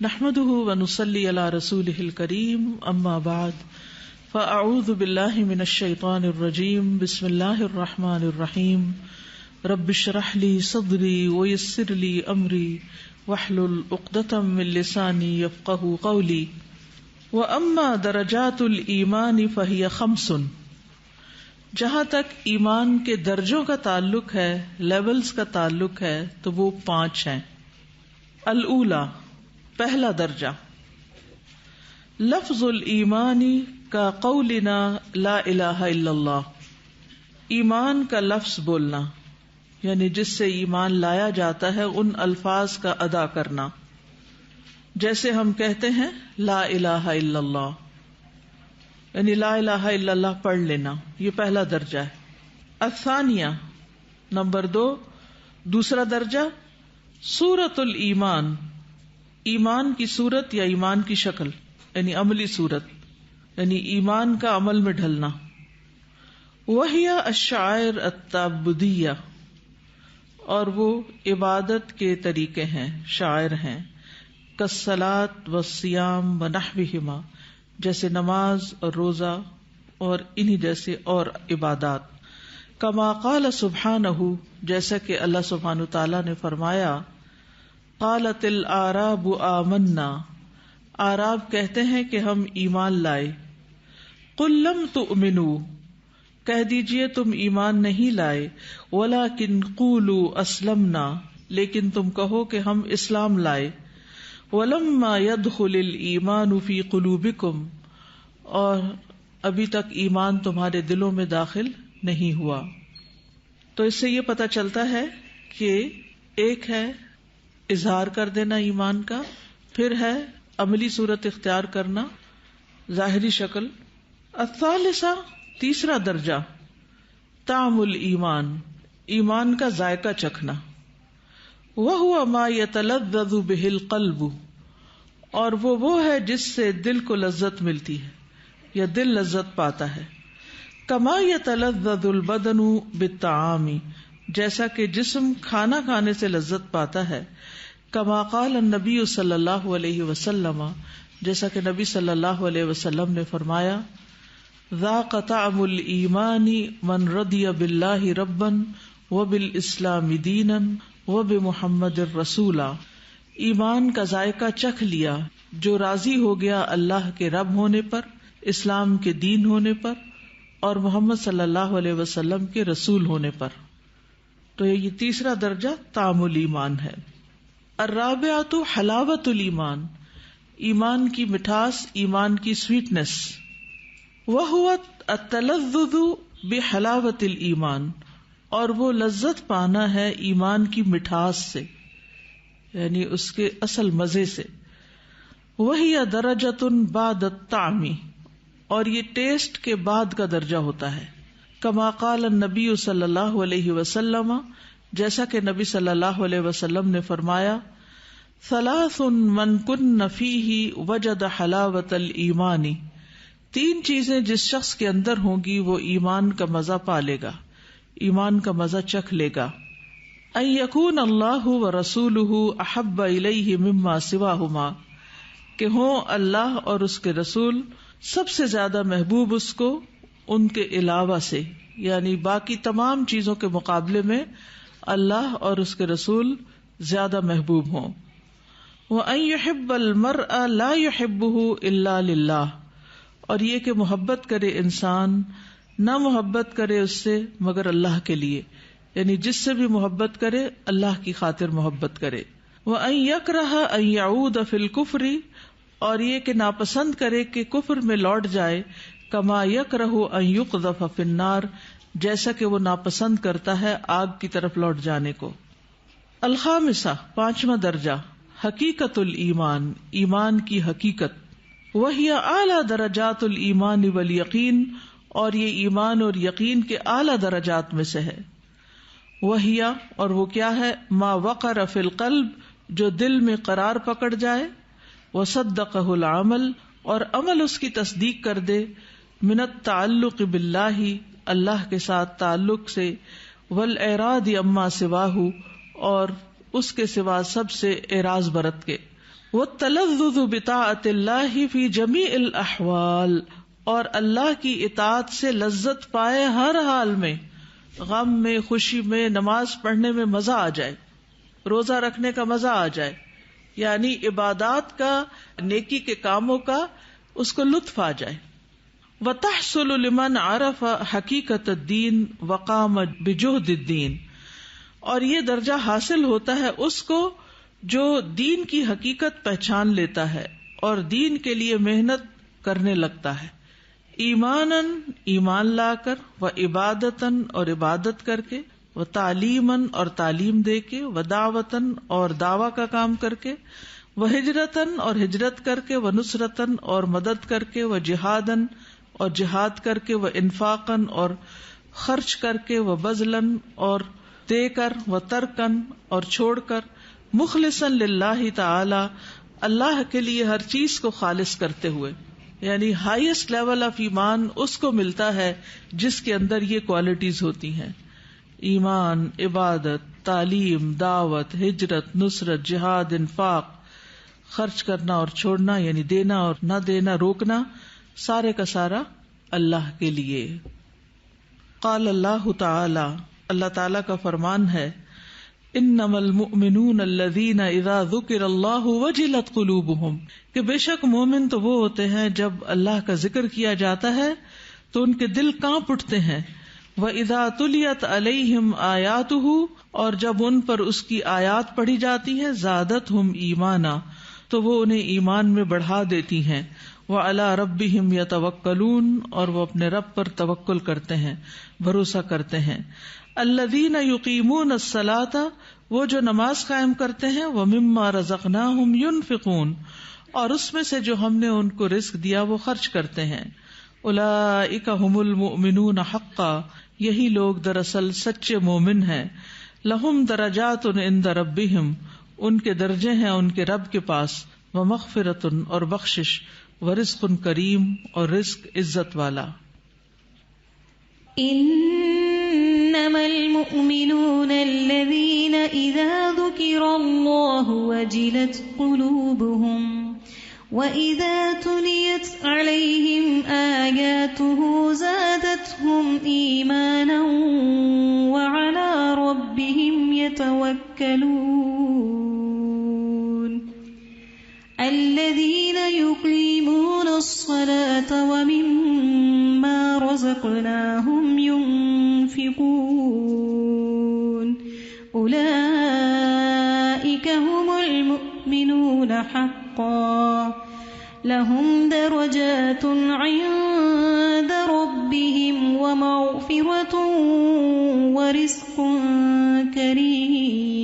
نحمده ونصلي على رسوله الكريم اما بعد فاعوذ بالله من الشيطان الرجيم بسم الله الرحمن الرحيم رب اشرح لي صدري ويسر لي امري واحلل عقدة من لساني يفقهوا قولي واما درجات الايمان فهي 5. جہاں تک ایمان کے درجوں کا تعلق ہے، لیولز کا تعلق ہے، تو وہ 5 ہیں. الاولی، پہلا درجہ، لفظ الایمان کا قولنا لا الہ الا اللہ، ایمان کا لفظ بولنا، یعنی جس سے ایمان لایا جاتا ہے ان الفاظ کا ادا کرنا. جیسے ہم کہتے ہیں لا الہ الا اللہ، یعنی لا الہ الا اللہ پڑھ لینا، یہ پہلا درجہ ہے. الثانیہ، نمبر 2، دوسرا درجہ، سورۃ الایمان، ایمان کی صورت یا ایمان کی شکل، یعنی عملی صورت، یعنی ایمان کا عمل میں ڈھلنا. وہی الشعائر التعبدیہ، اور وہ عبادت کے طریقے ہیں، شعائر ہیں، کالصلاۃ والصیام ونحوہما، جیسے نماز اور روزہ اور انہی جیسے اور عبادات. کما قال سبحانہ، جیسا کہ اللہ سبحانہ تعالیٰ نے فرمایا، قالت الاعراب آمنا، اعراب کہتے ہیں کہ ہم ایمان لائے. قل لم تؤمنوا، کہہ دیجئے تم ایمان نہیں لائے. ولکن قولوا اسلمنا، لیکن تم کہو کہ ہم اسلام لائے. ولما يدخل الایمان فی قلوبکم، اور ابھی تک ایمان تمہارے دلوں میں داخل نہیں ہوا. تو اس سے یہ پتہ چلتا ہے کہ ایک ہے اظہار کر دینا ایمان کا، پھر ہے عملی صورت اختیار کرنا، ظاہری شکل. الثالثہ، تیسرا درجہ، طعم الایمان، ایمان کا ذائقہ چکھنا. وَهُوَ مَا يَتَلَذَّذُ بِهِ الْقَلْبُ، اور وہ ہے جس سے دل کو لذت ملتی ہے یا دل لذت پاتا ہے. كَمَا يَتَلَذَّذُ الْبَدَنُ بِالطَّعَامِ، جیسا کہ جسم کھانا کھانے سے لذت پاتا ہے. كَمَا قَالَ النَّبِيُّ صلی اللہ علیہ وسلم، جیسا کہ نبی صلی اللہ علیہ وسلم نے فرمایا، ذَاقَ طَعْمُ الْإِيمَانِ مَنْ رَضِيَ بِاللَّهِ رَبًّا وَبِالْإِسْلَامِ دِينًا وَبِمُحَمَّدٍ رَسُولًا، ایمان کا ذائقہ چکھ لیا جو راضی ہو گیا اللہ کے رب ہونے پر، اسلام کے دین ہونے پر، اور محمد صلی اللہ علیہ وسلم کے رسول ہونے پر. تو یہ تیسرا درجہ طعم الایمان ہے. الرابعۃ حلاوۃ الایمان، ایمان کی مٹھاس، ایمان کی سویٹنس. وہو التلذذ بحلاوۃ الایمان، اور وہ لذت پانا ہے ایمان کی مٹھاس سے، یعنی اس کے اصل مزے سے. وہی درجۃ بعد الطعم، اور یہ ٹیسٹ کے بعد کا درجہ ہوتا ہے. کما قال النبی صلی اللہ علیہ وسلم، جیسا کہ نبی صلی اللہ علیہ وسلم نے فرمایا، ثلاث من کن فیہ وجد حلاوۃ الایمان، 3 چیزیں جس شخص کے اندر ہوں گی وہ ایمان کا مزہ پا لے گا، ایمان کا مزہ چکھ لے گا. ان یکون اللہ ورسولہ احب الیہ مما سواہما، کہ ہوں اللہ اور اس کے رسول سب سے زیادہ محبوب اس کو ان کے علاوہ سے، یعنی باقی تمام چیزوں کے مقابلے میں اللہ اور اس کے رسول زیادہ محبوب ہوں. وَأَن يُحِبَّ الْمَرْءَ لَا يُحِبُّهُ إِلَّا لِلَّهِ، اور یہ کہ محبت کرے انسان، نہ محبت کرے اس سے مگر اللہ کے لیے، یعنی جس سے بھی محبت کرے اللہ کی خاطر محبت کرے. وَأَن يَكْرَهَ أَن يَعُودَ فِي الْكُفْرِ، اور یہ کہ ناپسند کرے کہ کفر میں لوٹ جائے. كَمَا يَكْرَهُ أَن يُقْذَفَ فِي النَّارِ، جیسا کہ وہ ناپسند کرتا ہے آگ کی طرف لوٹ جانے کو. الخامسہ، 5واں درجہ، حقیقت الایمان، ایمان کی حقیقت. وہی اعلیٰ درجات الایمان والیقین، اور یہ ایمان اور یقین کے اعلیٰ درجات میں سے ہے. وہی، اور وہ کیا ہے، ما وقر فی القلب، جو دل میں قرار پکڑ جائے. وصدقہ العمل، اور عمل اس کی تصدیق کر دے. من التعلق باللہ، اللہ کے ساتھ تعلق سے. والاعراض عما سواہ، اور اس کے سوا سب سے اعراض برت کے. والتلذذ بطاعت اللہ فی جمیع الاحوال، اور اللہ کی اطاعت سے لذت پائے ہر حال میں، غم میں، خوشی میں، نماز پڑھنے میں مزہ آ جائے، روزہ رکھنے کا مزہ آ جائے، یعنی عبادات کا، نیکی کے کاموں کا اس کو لطف آ جائے. وتحصل لمن عرف حقیقت الدین وقام بجہد الدین، اور یہ درجہ حاصل ہوتا ہے اس کو جو دین کی حقیقت پہچان لیتا ہے اور دین کے لیے محنت کرنے لگتا ہے، ایماناً ایمان لا کر، و عبادتاً اور عبادت کر کے، و تعلیماً اور تعلیم دے کے، و دعوتاً اور دعویٰ کا کام کر کے، و ہجرتاً اور ہجرت کر کے، و نصرتاً اور مدد کر کے، و جہاداً اور جہاد کر کے، و انفاقاً اور خرچ کر کے، و بذلاً اور دے کر، و ترکاً اور چھوڑ کر، مخلصاً للہ تعالی، اللہ کے لیے ہر چیز کو خالص کرتے ہوئے. یعنی ہائیسٹ لیول آف ایمان اس کو ملتا ہے جس کے اندر یہ کوالٹیز ہوتی ہیں، ایمان، عبادت، تعلیم، دعوت، ہجرت، نصرت، جہاد، انفاق، خرچ کرنا اور چھوڑنا، یعنی دینا اور نہ دینا، روکنا، سارے کا سارا اللہ کے لیے. قال اللہ تعالی، اللہ تعالی کا فرمان ہے، انما المؤمنون الذین اذا ذکر اللہ وجلت قلوبہم، کہ بے شک مومن تو وہ ہوتے ہیں جب اللہ کا ذکر کیا جاتا ہے تو ان کے دل کانپ اٹھتے ہیں. وَإِذَا تُلِيَتْ عَلَيْهِمْ آيَاتُهُ، اور جب ان پر اس کی آیات پڑھی جاتی ہیں، زادتہم ایمانا، تو وہ انہیں ایمان میں بڑھا دیتی ہیں. وَعَلَىٰ رَبِّهِمْ يَتَوَكَّلُونَ، اور وہ اپنے رب پر توکل کرتے ہیں، بھروسہ کرتے ہیں. الذین یقیمون الصلاۃ، وہ جو نماز قائم کرتے ہیں، ومما رزقناہم ینفقون، اور اس میں سے جو ہم نے ان کو رزق دیا وہ خرچ کرتے ہیں. اولئک ھم المؤمنون حقا، یہی لوگ دراصل سچے مومن ہیں. لہم درجات عند ربہم، ان کے درجے ہیں ان کے رب کے پاس. ومغفرۃ، اور بخشش. ورزق کریم، اور رزق عزت والا. انما المؤمنون الذين اذا ذكر الله وجلت قلوبهم واذا تليت عليهم آياته زادتهم ايمانا وعلى ربهم يتوكلون الذين يقيمون الصلاة ومما رزقناهم ينفقون أولئك هم المؤمنون حقا لهم درجات عند ربهم ومغفرة ورزق كريم.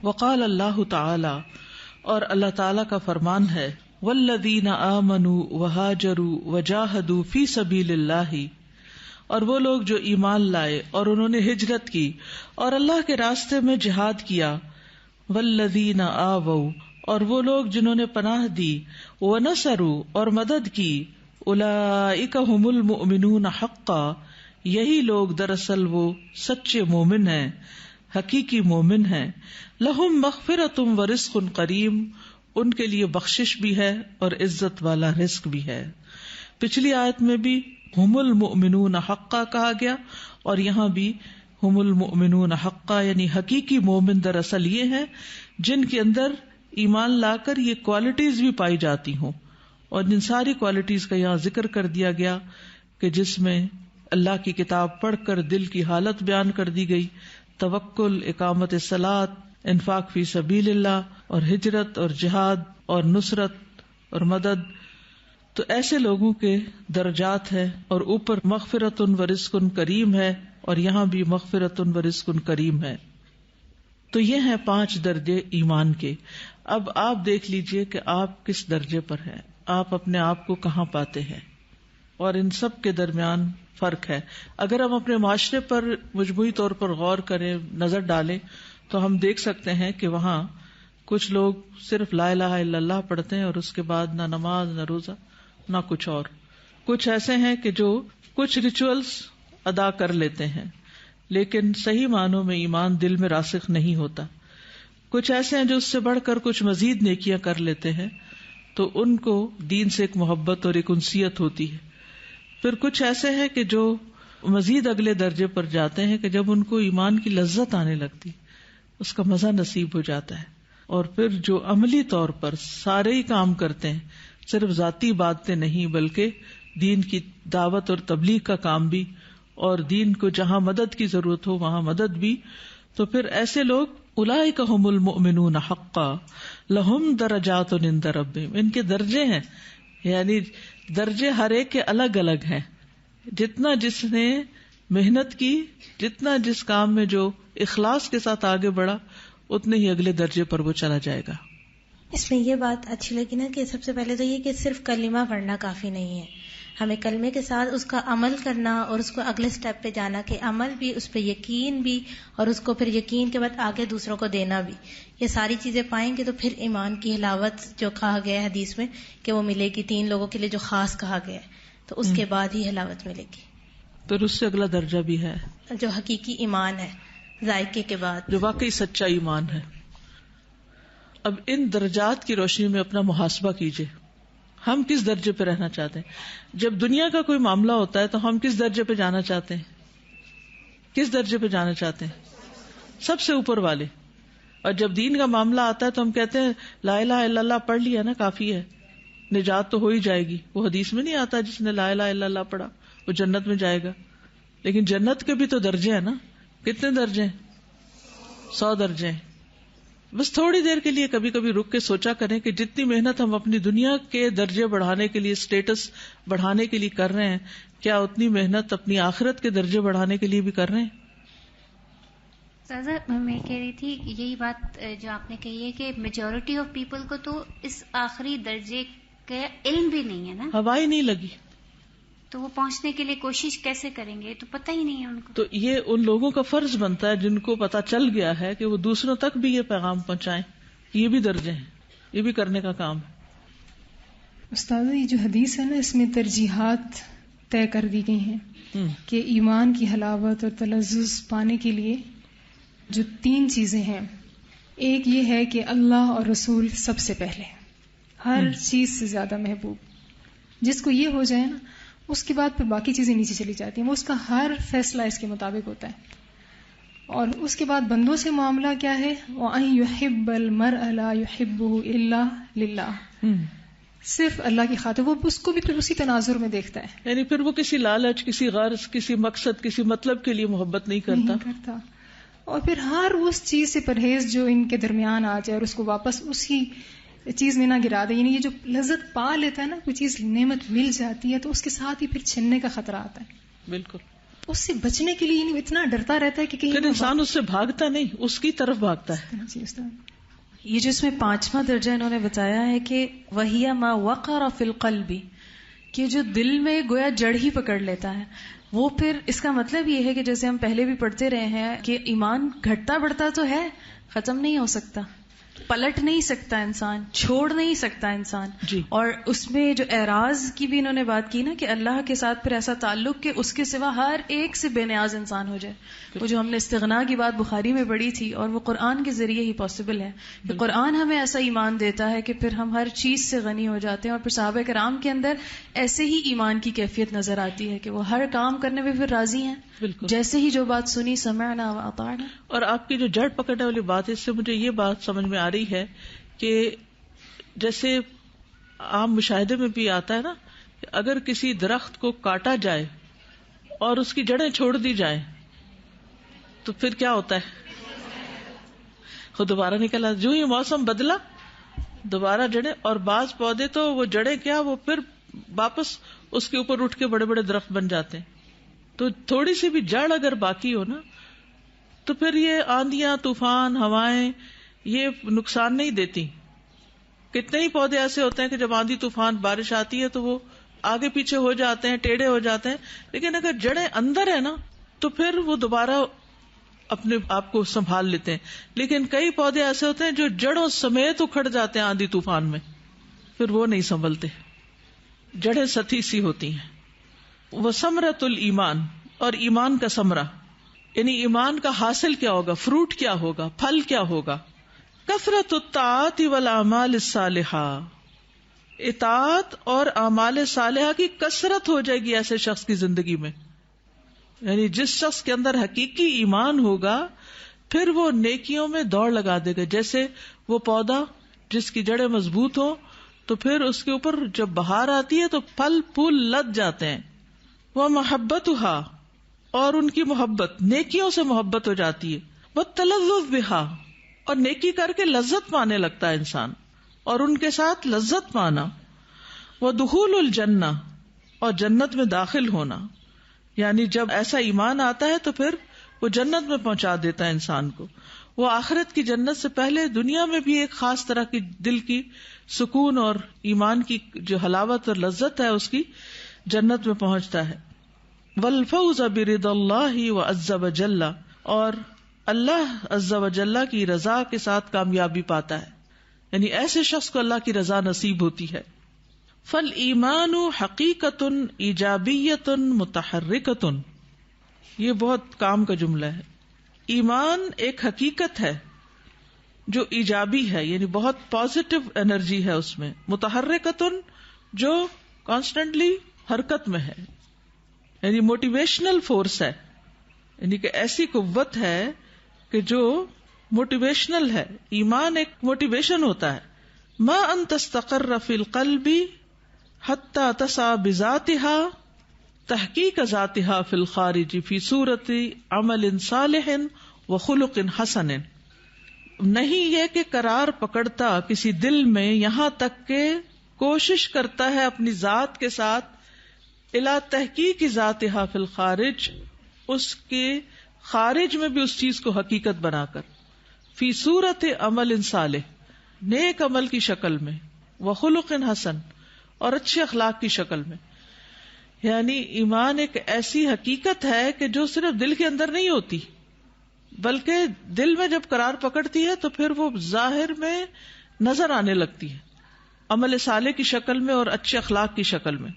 وقال اللہ تعالی، اور اللہ تعالی کا فرمان ہے، والذین آمنوا وہاجروا وجاہدوا فی سبیل اللہ، اور وہ لوگ جو ایمان لائے اور انہوں نے ہجرت کی اور اللہ کے راستے میں جہاد کیا. والذین آووا، اور وہ لوگ جنہوں نے پناہ دی، ونصروا، اور مدد کی. اولئک ھم المؤمنون حقا، یہی لوگ دراصل وہ سچے مومن ہیں، حقیقی مومن ہیں. لہم مغفرۃ ورزق کریم، ان کے لیے بخشش بھی ہے اور عزت والا رزق بھی ہے. پچھلی آیت میں بھی ہم المؤمنون حقا کہا گیا، اور یہاں بھی ہم المؤمنون حقا، یعنی حقیقی مومن دراصل یہ ہیں جن کے اندر ایمان لا کر یہ کوالٹیز بھی پائی جاتی ہوں. اور ان ساری کوالٹیز کا یہاں ذکر کر دیا گیا کہ جس میں اللہ کی کتاب پڑھ کر دل کی حالت بیان کر دی گئی، توکل، اقامت صلاۃ، انفاق فی سبیل اللہ، اور ہجرت اور جہاد اور نصرت اور مدد. تو ایسے لوگوں کے درجات ہے، اور اوپر مغفرۃ و رزق کریم ہے، اور یہاں بھی مغفرۃ و رزق کریم ہے. تو یہ ہیں 5 درجے ایمان کے. اب آپ دیکھ لیجئے کہ آپ کس درجے پر ہیں، آپ اپنے آپ کو کہاں پاتے ہیں، اور ان سب کے درمیان فرق ہے. اگر ہم اپنے معاشرے پر مجموعی طور پر غور کریں، نظر ڈالیں، تو ہم دیکھ سکتے ہیں کہ وہاں کچھ لوگ صرف لا الہ الا اللہ پڑھتے ہیں اور اس کے بعد نہ نماز، نہ روزہ، نہ کچھ اور. کچھ ایسے ہیں کہ جو کچھ ریچولز ادا کر لیتے ہیں لیکن صحیح معنوں میں ایمان دل میں راسخ نہیں ہوتا. کچھ ایسے ہیں جو اس سے بڑھ کر کچھ مزید نیکیاں کر لیتے ہیں تو ان کو دین سے ایک محبت اور ایک انسیت ہوتی ہے. پھر کچھ ایسے ہیں کہ جو مزید اگلے درجے پر جاتے ہیں کہ جب ان کو ایمان کی لذت آنے لگتی، اس کا مزہ نصیب ہو جاتا ہے، اور پھر جو عملی طور پر سارے ہی کام کرتے ہیں، صرف ذاتی باتیں نہیں بلکہ دین کی دعوت اور تبلیغ کا کام بھی، اور دین کو جہاں مدد کی ضرورت ہو وہاں مدد بھی، تو پھر ایسے لوگ اولئک ھم المؤمنون حقا لہم درجات عند ربہم، ان کے درجے ہیں، یعنی درجے ہر ایک کے الگ الگ ہیں. جتنا جس نے محنت کی، جتنا جس کام میں جو اخلاص کے ساتھ آگے بڑھا، اتنے ہی اگلے درجے پر وہ چلا جائے گا. اس میں یہ بات اچھی لگی نا کہ سب سے پہلے تو یہ کہ صرف کلمہ پڑھنا کافی نہیں ہے، ہمیں کلمے کے ساتھ اس کا عمل کرنا اور اس کو اگلے سٹیپ پہ جانا، کہ عمل بھی، اس پہ یقین بھی، اور اس کو پھر یقین کے بعد آگے دوسروں کو دینا بھی. یہ ساری چیزیں پائیں گے تو پھر ایمان کی حلاوت جو کہا گیا ہے حدیث میں کہ وہ ملے گی 3 لوگوں کے لیے جو خاص کہا گیا ہے، تو اس کے بعد ہی حلاوت ملے گی. پھر اس سے اگلا درجہ بھی ہے جو حقیقی ایمان ہے، ذائقے کے بعد، جو واقعی سچا ایمان ہے. اب ان درجات کی روشنی میں اپنا محاسبہ کیجئے، ہم کس درجے پہ رہنا چاہتے ہیں؟ جب دنیا کا کوئی معاملہ ہوتا ہے تو ہم کس درجے پہ جانا چاہتے ہیں؟ کس درجے پہ جانا چاہتے ہیں؟ سب سے اوپر والے. اور جب دین کا معاملہ آتا ہے تو ہم کہتے ہیں لا الہ الا اللہ پڑھ لیا نا، کافی ہے، نجات تو ہو ہی جائے گی. وہ حدیث میں نہیں آتا جس نے لا الہ الا اللہ پڑھا وہ جنت میں جائے گا. لیکن جنت کے بھی تو درجے ہیں نا. کتنے درجے ہیں؟ 100 درجے ہیں. بس تھوڑی دیر کے لیے کبھی کبھی رک کے سوچا کریں کہ جتنی محنت ہم اپنی دنیا کے درجے بڑھانے کے لیے، اسٹیٹس بڑھانے کے لیے کر رہے ہیں، کیا اتنی محنت اپنی آخرت کے درجے بڑھانے کے لیے بھی کر رہے ہیں؟ میں کہہ رہی تھی یہی بات جو آپ نے کہی ہے کہ میجورٹی آف پیپل کو تو اس آخری درجے کا علم بھی نہیں ہے نا، ہوا ہی نہیں لگی، تو وہ پہنچنے کے لیے کوشش کیسے کریں گے؟ تو پتہ ہی نہیں ہے ان کو. تو یہ ان لوگوں کا فرض بنتا ہے جن کو پتا چل گیا ہے کہ وہ دوسروں تک بھی یہ پیغام پہنچائیں. یہ بھی درجے ہیں، یہ بھی کرنے کا کام ہے. استاد یہ جو حدیث ہے نا، اس میں ترجیحات طے کر دی گئی ہیں کہ ایمان کی حلاوت اور تلذذ پانے کے لیے جو 3 چیزیں ہیں، ایک یہ ہے کہ اللہ اور رسول سب سے پہلے، ہر چیز سے زیادہ محبوب. جس کو یہ ہو جائے نا، اس کے بعد پھر باقی چیزیں نیچے چلی جاتی ہیں، وہ اس کا ہر فیصلہ اس کے مطابق ہوتا ہے. اور اس کے بعد بندوں سے معاملہ کیا ہے؟ وَأَن يُحِبَّ الْمَرْءَ لَا يُحِبُّهُ إِلَّا لِلَّهِ، صرف اللہ کی خاطر. وہ اس کو بھی پھر اسی تناظر میں دیکھتا ہے، یعنی پھر وہ کسی لالچ، کسی غرض، کسی مقصد، کسی مطلب کے لیے محبت نہیں کرتا. اور پھر ہر اس چیز سے پرہیز جو ان کے درمیان آ جائے اور اس کو واپس اسی چیز میں نہ گرا دے. یعنی یہ جو لذت پا لیتا ہے نا، کوئی چیز نعمت مل جاتی ہے تو اس کے ساتھ ہی پھر چھننے کا خطرہ آتا ہے. بالکل. اس سے بچنے کے لیے یعنی اتنا ڈرتا رہتا ہے کہ کہیں پھر انسان اس سے بھاگتا نہیں، اس کی طرف بھاگتا ہے. جی استاد، یہ جو اس میں 5واں درجہ انہوں نے بتایا ہے کہ وَهِيَ مَا وَقَرَ فِي الْقَلْبِ، کہ جو دل میں گویا جڑ ہی پکڑ لیتا ہے. وہ پھر اس کا مطلب یہ ہے کہ جیسے ہم پہلے بھی پڑھتے رہے ہیں کہ ایمان گھٹتا بڑھتا تو ہے، ختم نہیں ہو سکتا، پلٹ نہیں سکتا انسان، چھوڑ نہیں سکتا انسان. جی. اور اس میں جو اعراض کی بھی انہوں نے بات کی نا کہ اللہ کے ساتھ پھر ایسا تعلق کہ اس کے سوا ہر ایک سے بے نیاز انسان ہو جائے. وہ جو ہم نے استغنا کی بات بخاری میں پڑھی تھی، اور وہ قرآن کے ذریعے ہی پاسبل ہے کہ قرآن ہمیں ایسا ایمان دیتا ہے کہ پھر ہم ہر چیز سے غنی ہو جاتے ہیں. اور پھر صحابہ کرام کے اندر ایسے ہی ایمان کی کیفیت نظر آتی ہے کہ وہ ہر کام کرنے میں پھر راضی ہیں. بالکل. جیسے ہی جو بات سنی سمعنا و اطعنا. اور آپ کی جو جڑ پکڑنے والی بات ہے، اس سے مجھے یہ بات سمجھ میں آ رہی ہے کہ جیسے عام مشاہدے میں بھی آتا ہے نا کہ اگر کسی درخت کو کاٹا جائے اور اس کی جڑیں چھوڑ دی جائیں تو پھر کیا ہوتا ہے؟ خود دوبارہ نکل آتا. جو ہی موسم بدلا دوبارہ جڑیں. اور بعض پودے تو وہ جڑیں کیا، وہ پھر واپس اس کے اوپر اٹھ کے بڑے بڑے درخت بن جاتے ہیں. تو تھوڑی سی بھی جڑ اگر باقی ہو نا تو پھر یہ آندیاں، طوفان، ہوائیں یہ نقصان نہیں دیتی. کتنے ہی پودے ایسے ہوتے ہیں کہ جب آندھی طوفان بارش آتی ہے تو وہ آگے پیچھے ہو جاتے ہیں، ٹیڑھے ہو جاتے ہیں، لیکن اگر جڑیں اندر ہے نا تو پھر وہ دوبارہ اپنے آپ کو سنبھال لیتے ہیں. لیکن کئی پودے ایسے ہوتے ہیں جو جڑوں سمیت اکھڑ جاتے ہیں آندھی طوفان میں، پھر وہ نہیں سنبھلتے، جڑیں سطحی سی ہوتی ہیں. وثمرۃ الایمان، اور ایمان کا ثمرہ، یعنی ایمان کا حاصل کیا ہوگا، فروٹ کیا ہوگا، پھل کیا ہوگا. کثرت الطاعات والاعمال الصالحہ، اطاعت اور اعمال صالحہ کی کثرت ہو جائے گی ایسے شخص کی زندگی میں. یعنی جس شخص کے اندر حقیقی ایمان ہوگا پھر وہ نیکیوں میں دوڑ لگا دے گا. جیسے وہ پودا جس کی جڑیں مضبوط ہوں تو پھر اس کے اوپر جب بہار آتی ہے تو پھل پھول لد جاتے ہیں. وہ محبتھا، اور ان کی محبت، نیکیوں سے محبت ہو جاتی ہے. وہ تلذذ بہا، اور نیکی کر کے لذت پانے لگتا ہے انسان، اور ان کے ساتھ لذت پانا. وہ دخول الجنہ، اور جنت میں داخل ہونا. یعنی جب ایسا ایمان آتا ہے تو پھر وہ جنت میں پہنچا دیتا ہے انسان کو. وہ آخرت کی جنت سے پہلے دنیا میں بھی ایک خاص طرح کی دل کی سکون اور ایمان کی جو حلاوت اور لذت ہے اس کی جنت میں پہنچتا ہے. والفوز برضا اللہ وعز وجل، اور اللہ عز وجل کی رضا کے ساتھ کامیابی پاتا ہے. یعنی ایسے شخص کو اللہ کی رضا نصیب ہوتی ہے. فالایمان حقیقت ایجابیت متحرکت، یہ بہت کام کا جملہ ہے. ایمان ایک حقیقت ہے جو ایجابی ہے، یعنی بہت پازیٹو انرجی ہے اس میں. متحرکت، جو کانسٹنٹلی حرکت میں ہے، یعنی موٹیویشنل فورس ہے. یعنی کہ ایسی قوت ہے کہ جو موٹیویشنل ہے. ایمان ایک موٹیویشن ہوتا ہے. ما ان تستقر فی القلب حتی تسعى بذاتها تحقیق ذاتها فی الخارج فی صورت عمل صالح وخلق حسن. نہیں یہ کہ قرار پکڑتا کسی دل میں یہاں تک کہ کوشش کرتا ہے اپنی ذات کے ساتھ الی تحقیق ذاتها فی الخارج، اس کے خارج میں بھی اس چیز کو حقیقت بنا کر، فی صورت عمل صالح، نیک عمل کی شکل میں، وخلق حسن، اور اچھے اخلاق کی شکل میں. یعنی ایمان ایک ایسی حقیقت ہے کہ جو صرف دل کے اندر نہیں ہوتی، بلکہ دل میں جب قرار پکڑتی ہے تو پھر وہ ظاہر میں نظر آنے لگتی ہے، عمل صالح کی شکل میں اور اچھے اخلاق کی شکل میں.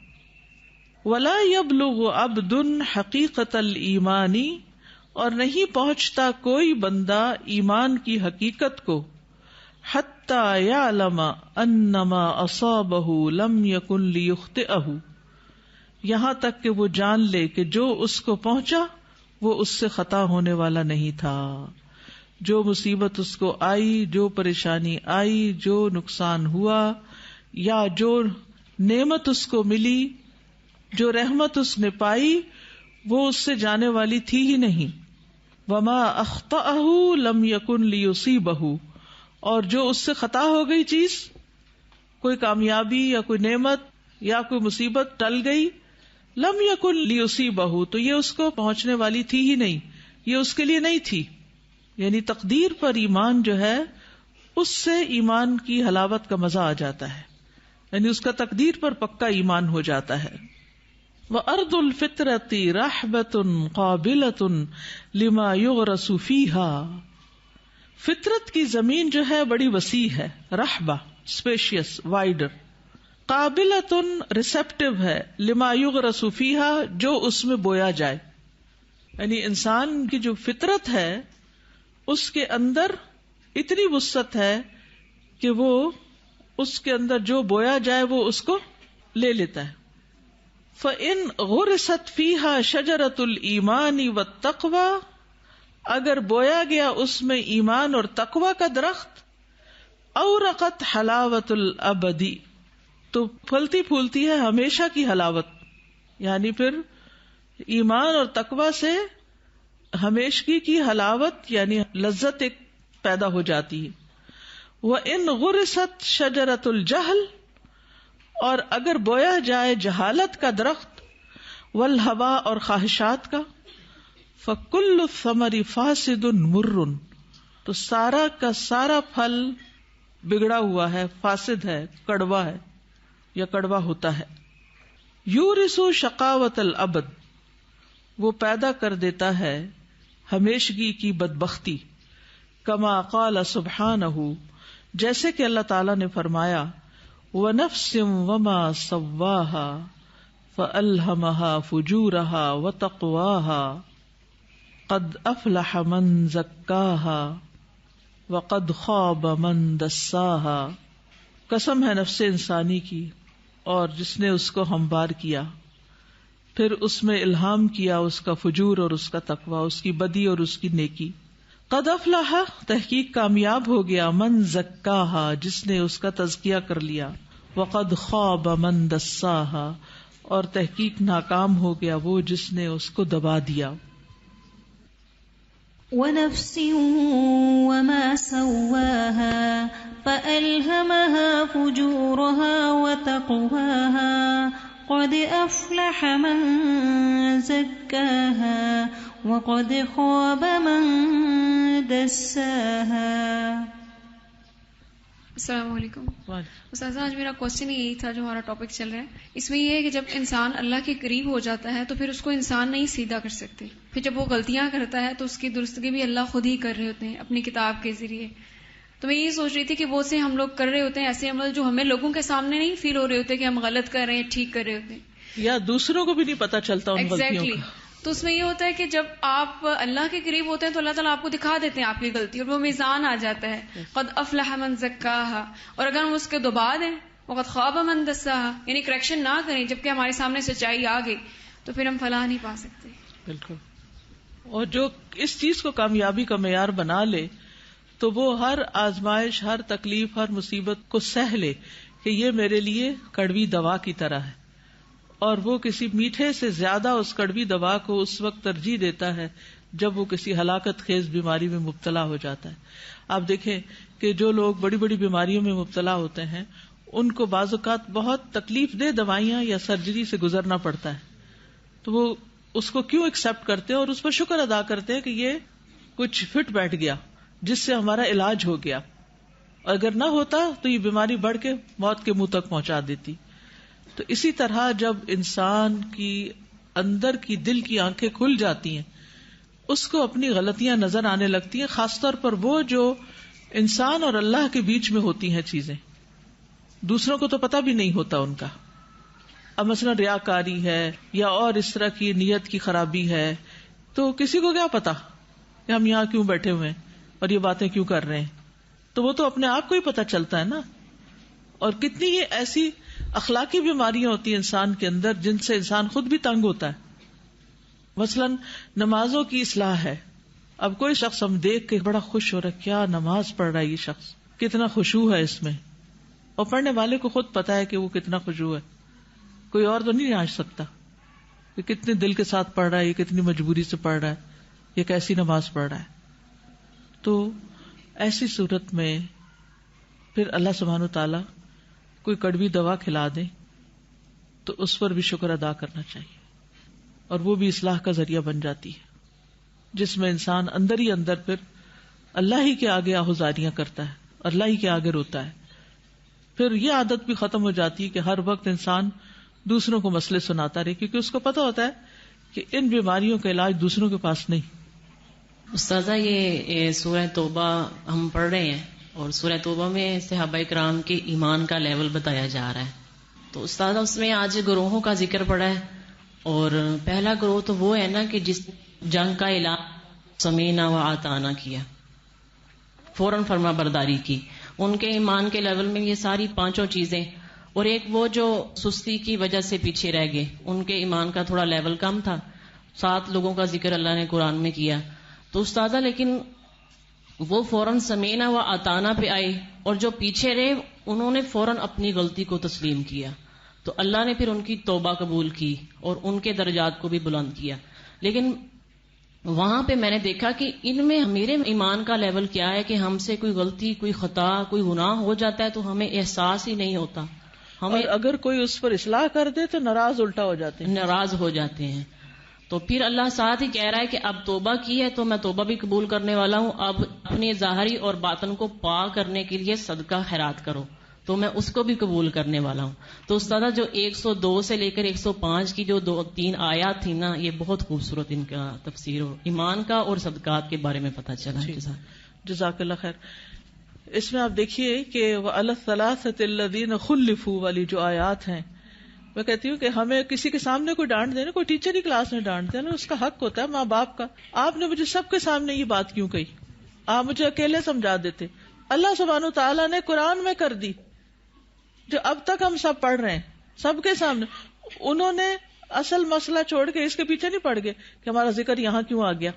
ولا يبلغ عبد حقیقت الایمان، اور نہیں پہنچتا کوئی بندہ ایمان کی حقیقت کو، حتی یعلم انما اصابہ لم یکن لیخطئہ، یہاں تک کہ وہ جان لے کہ جو اس کو پہنچا وہ اس سے خطا ہونے والا نہیں تھا. جو مصیبت اس کو آئی، جو پریشانی آئی، جو نقصان ہوا، یا جو نعمت اس کو ملی، جو رحمت اس نے پائی، وہ اس سے جانے والی تھی ہی نہیں. وما اخطأہ لم یکن لیصیبہ، اور جو اس سے خطا ہو گئی چیز، کوئی کامیابی یا کوئی نعمت یا کوئی مصیبت ٹل گئی، لم یکن لیصیبہ، تو یہ اس کو پہنچنے والی تھی ہی نہیں، یہ اس کے لیے نہیں تھی. یعنی تقدیر پر ایمان جو ہے اس سے ایمان کی حلاوت کا مزہ آ جاتا ہے، یعنی اس کا تقدیر پر پکا ایمان ہو جاتا ہے. وَأَرْضُ الْفِطْرَةِ رَحْبَةٌ قَابِلَةٌ لِمَا يُغْرَسُ فِيهَا، فطرت کی زمین جو ہے بڑی وسیع ہے، رحبہ اسپیشیس، وائڈر، قابلۃ ریسیپٹیو ہے، لما یغرس فیہا، جو اس میں بویا جائے. یعنی انسان کی جو فطرت ہے اس کے اندر اتنی وسعت ہے کہ وہ اس کے اندر جو بویا جائے وہ اس کو لے لیتا ہے. فَإِنْ غُرِسَتْ فِيهَا شَجَرَةُ الْإِيمَانِ وَالتَّقْوَى، اگر بویا گیا اس میں ایمان اور تقوی کا درخت، اورقت حلاوت الابدی، تو پھلتی پھولتی ہے ہمیشہ کی حلاوت. یعنی پھر ایمان اور تقوی سے ہمیشگی کی حلاوت یعنی لذت ایک پیدا ہو جاتی ہے. وَإِنْ غُرِسَتْ شَجَرَةُ الْجَهْلِ، اور اگر بویا جائے جہالت کا درخت، والہوا اور خواہشات کا، فَكُلُّ الثَّمَرِ فَاسِدٌ مُرٌّ، تو سارا کا سارا پھل بگڑا ہوا ہے، فاسد ہے، کڑوا ہے یا کڑوا ہوتا ہے. یورث شقاوت الابد، وہ پیدا کر دیتا ہے ہمیشگی کی بدبختی. کما قال سبحانہ، جیسے کہ اللہ تعالیٰ نے فرمایا، وَنَفْسٍ وَمَا سَوَّاهَا فَأَلْهَمَهَا فُجُورَهَا وَتَقْوَاهَا قَدْ أَفْلَحَ مَنْ زَكَّاهَا وقد خاب من دساہا، قسم ہے نفس انسانی کی اور جس نے اس کو ہموار کیا، پھر اس میں الہام کیا اس کا فجور اور اس کا تقوی، اس کی بدی اور اس کی نیکی۔ قد افلح، تحقیق کامیاب ہو گیا، من زکاہا، جس نے اس کا تزکیہ کر لیا، وقد خاب من دساہا، اور تحقیق ناکام ہو گیا وہ جس نے اس کو دبا دیا۔ وَنَفْسٍ وَمَا سَوَّاهَا فَأَلْهَمَهَا فُجُورَهَا وَتَقْوَاهَا قَدْ أَفْلَحَ مَن زَكَّاهَا وَقَدْ خَابَ مَن دَسَّاهَا۔ السلام علیکم استاذہ، آج میرا کوشچن یہی تھا جو ہمارا ٹاپک چل رہا ہے، اس میں یہ ہے کہ جب انسان اللہ کے قریب ہو جاتا ہے تو پھر اس کو انسان نہیں سیدھا کر سکتے، پھر جب وہ غلطیاں کرتا ہے تو اس کی درستگی بھی اللہ خود ہی کر رہے ہوتے ہیں اپنی کتاب کے ذریعے۔ تو میں یہی سوچ رہی تھی کہ بہت سے ہم لوگ کر رہے ہوتے ہیں ایسے عمل جو ہمیں لوگوں کے سامنے نہیں فیل ہو رہے ہوتے کہ ہم غلط کر رہے ہیں، ٹھیک کر رہے ہوتے ہیں، یا دوسروں کو بھی نہیں پتا چلتا ان غلطیوں کا۔ تو اس میں یہ ہوتا ہے کہ جب آپ اللہ کے قریب ہوتے ہیں تو اللہ تعالیٰ آپ کو دکھا دیتے ہیں آپ کی غلطی، اور وہ میزان آ جاتا ہے، قد افلح من زکاہا۔ اور اگر ہم اس کے دبا دیں، وقد خواب من دساہا، یعنی کریکشن نہ کریں جبکہ ہمارے سامنے سچائی آ گئی، تو پھر ہم فلاح نہیں پا سکتے۔ بالکل، اور جو اس چیز کو کامیابی کا معیار بنا لے تو وہ ہر آزمائش، ہر تکلیف، ہر مصیبت کو سہ لے کہ یہ میرے لیے کڑوی دوا کی طرح ہے، اور وہ کسی میٹھے سے زیادہ اس کڑوی دوا کو اس وقت ترجیح دیتا ہے جب وہ کسی ہلاکت خیز بیماری میں مبتلا ہو جاتا ہے۔ آپ دیکھیں کہ جو لوگ بڑی بڑی بیماریوں میں مبتلا ہوتے ہیں ان کو بعض اوقات بہت تکلیف دہ دوائیاں یا سرجری سے گزرنا پڑتا ہے، تو وہ اس کو کیوں ایکسپٹ کرتے ہیں اور اس پر شکر ادا کرتے ہیں کہ یہ کچھ فٹ بیٹھ گیا جس سے ہمارا علاج ہو گیا، اگر نہ ہوتا تو یہ بیماری بڑھ کے موت کے منہ تک پہنچا دیتی۔ تو اسی طرح جب انسان کی اندر کی دل کی آنکھیں کھل جاتی ہیں، اس کو اپنی غلطیاں نظر آنے لگتی ہیں، خاص طور پر وہ جو انسان اور اللہ کے بیچ میں ہوتی ہیں چیزیں، دوسروں کو تو پتہ بھی نہیں ہوتا ان کا۔ اب مثلا ریاکاری ہے یا اور اس طرح کی نیت کی خرابی ہے، تو کسی کو کیا پتا کہ ہم یہاں کیوں بیٹھے ہوئے ہیں اور یہ باتیں کیوں کر رہے ہیں، تو وہ تو اپنے آپ کو ہی پتا چلتا ہے نا۔ اور کتنی ہی ایسی اخلاقی بیماریاں ہوتی ہیں انسان کے اندر جن سے انسان خود بھی تنگ ہوتا ہے۔ مثلا نمازوں کی اصلاح ہے، اب کوئی شخص ہم دیکھ کے بڑا خوش ہو رہا ہے، کیا نماز پڑھ رہا ہے یہ شخص، کتنا خشوع ہے اس میں، اور پڑھنے والے کو خود پتا ہے کہ وہ کتنا خشوع ہے، کوئی اور تو نہیں آج سکتا کہ کتنے دل کے ساتھ پڑھ رہا ہے، یہ کتنی مجبوری سے پڑھ رہا ہے، یہ کیسی نماز پڑھ رہا ہے۔ تو ایسی صورت میں پھر اللہ سبحانہ و تعالی کوئی کڑوی دوا کھلا دے تو اس پر بھی شکر ادا کرنا چاہیے، اور وہ بھی اصلاح کا ذریعہ بن جاتی ہے، جس میں انسان اندر ہی اندر پھر اللہ ہی کے آگے آہوزاریاں کرتا ہے، اللہ ہی کے آگے روتا ہے۔ پھر یہ عادت بھی ختم ہو جاتی ہے کہ ہر وقت انسان دوسروں کو مسئلے سناتا رہے، کیونکہ اس کو پتا ہوتا ہے کہ ان بیماریوں کا علاج دوسروں کے پاس نہیں۔ استاذہ، یہ سورہ توبہ ہم پڑھ رہے ہیں، اور سورہ توبہ میں صحابہ کرام کے ایمان کا لیول بتایا جا رہا ہے، تو استاذہ اس میں آج گروہوں کا ذکر پڑا ہے، اور پہلا گروہ تو وہ ہے نا کہ جس جنگ کا اعلان سمینا و آتانا کیا، فوراً فرما برداری کی، ان کے ایمان کے لیول میں یہ ساری پانچوں چیزیں، اور ایک وہ جو سستی کی وجہ سے پیچھے رہ گئے، ان کے ایمان کا تھوڑا لیول کم تھا، 7 لوگوں کا ذکر اللہ نے قرآن میں کیا۔ تو استاذہ لیکن وہ فوراً سمینا و آتانا پہ آئے، اور جو پیچھے رہے انہوں نے فوراً اپنی غلطی کو تسلیم کیا، تو اللہ نے پھر ان کی توبہ قبول کی اور ان کے درجات کو بھی بلند کیا۔ لیکن وہاں پہ میں نے دیکھا کہ ان میں میرے ایمان کا لیول کیا ہے کہ ہم سے کوئی غلطی، کوئی خطا، کوئی گناہ ہو جاتا ہے تو ہمیں احساس ہی نہیں ہوتا، ہمیں اور اگر کوئی اس پر اصلاح کر دے تو ناراض الٹا ہو جاتے ہیں، ناراض ہو جاتے ہیں۔ تو پھر اللہ ساتھ ہی کہہ رہا ہے کہ اب توبہ کی ہے تو میں توبہ بھی قبول کرنے والا ہوں، اب اپنے ظاہری اور باطن کو پاک کرنے کے لیے صدقہ خیرات کرو، تو میں اس کو بھی قبول کرنے والا ہوں۔ تو استاد جو 102 سے لے کر 105 کی جو 2-3 آیات تھی نا، یہ بہت خوبصورت ان کا تفسیر اور ایمان کا اور صدقات کے بارے میں پتہ چلا۔ جزاک اللہ خیر۔ اس میں آپ دیکھیے کہ وَعَلَى الثَّلَاثَةِ الَّذِينَ خُلِّفُوا والی جو آیات ہیں، میں کہتی ہوں کہ ہمیں کسی کے سامنے کوئی ڈانٹ دے نا، کوئی ٹیچر ہی کلاس میں ڈانٹ دے نا، اس کا حق ہوتا ہے ماں باپ کا، آپ نے مجھے سب کے سامنے یہ بات کیوں کہی؟ آپ مجھے اکیلے سمجھا دیتے. اللہ سبحانہ تعالیٰ نے قرآن میں کر دی جو اب تک ہم سب پڑھ رہے ہیں سب کے سامنے. انہوں نے اصل مسئلہ چھوڑ کے اس کے پیچھے نہیں پڑ گئے کہ ہمارا ذکر یہاں کیوں آ گیا.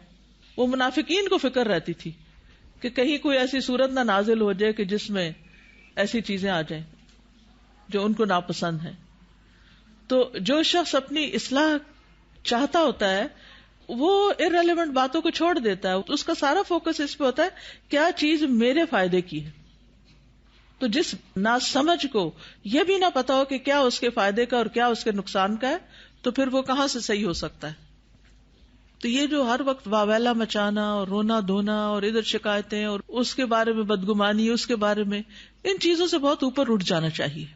وہ منافقین کو فکر رہتی تھی کہ کہیں کوئی ایسی صورت نہ نازل ہو جائے کہ جس میں ایسی چیزیں آ جائیں جو ان کو ناپسند ہیں. تو جو شخص اپنی اصلاح چاہتا ہوتا ہے وہ ارریلیونٹ باتوں کو چھوڑ دیتا ہے. اس کا سارا فوکس اس پہ ہوتا ہے کیا چیز میرے فائدے کی ہے. تو جس ناسمجھ کو یہ بھی نہ پتا ہو کہ کیا اس کے فائدے کا اور کیا اس کے نقصان کا ہے تو پھر وہ کہاں سے صحیح ہو سکتا ہے. تو یہ جو ہر وقت واویلا مچانا اور رونا دھونا اور ادھر شکایتیں اور اس کے بارے میں بدگمانی اس کے بارے میں ان چیزوں سے بہت اوپر اٹھ جانا چاہیے.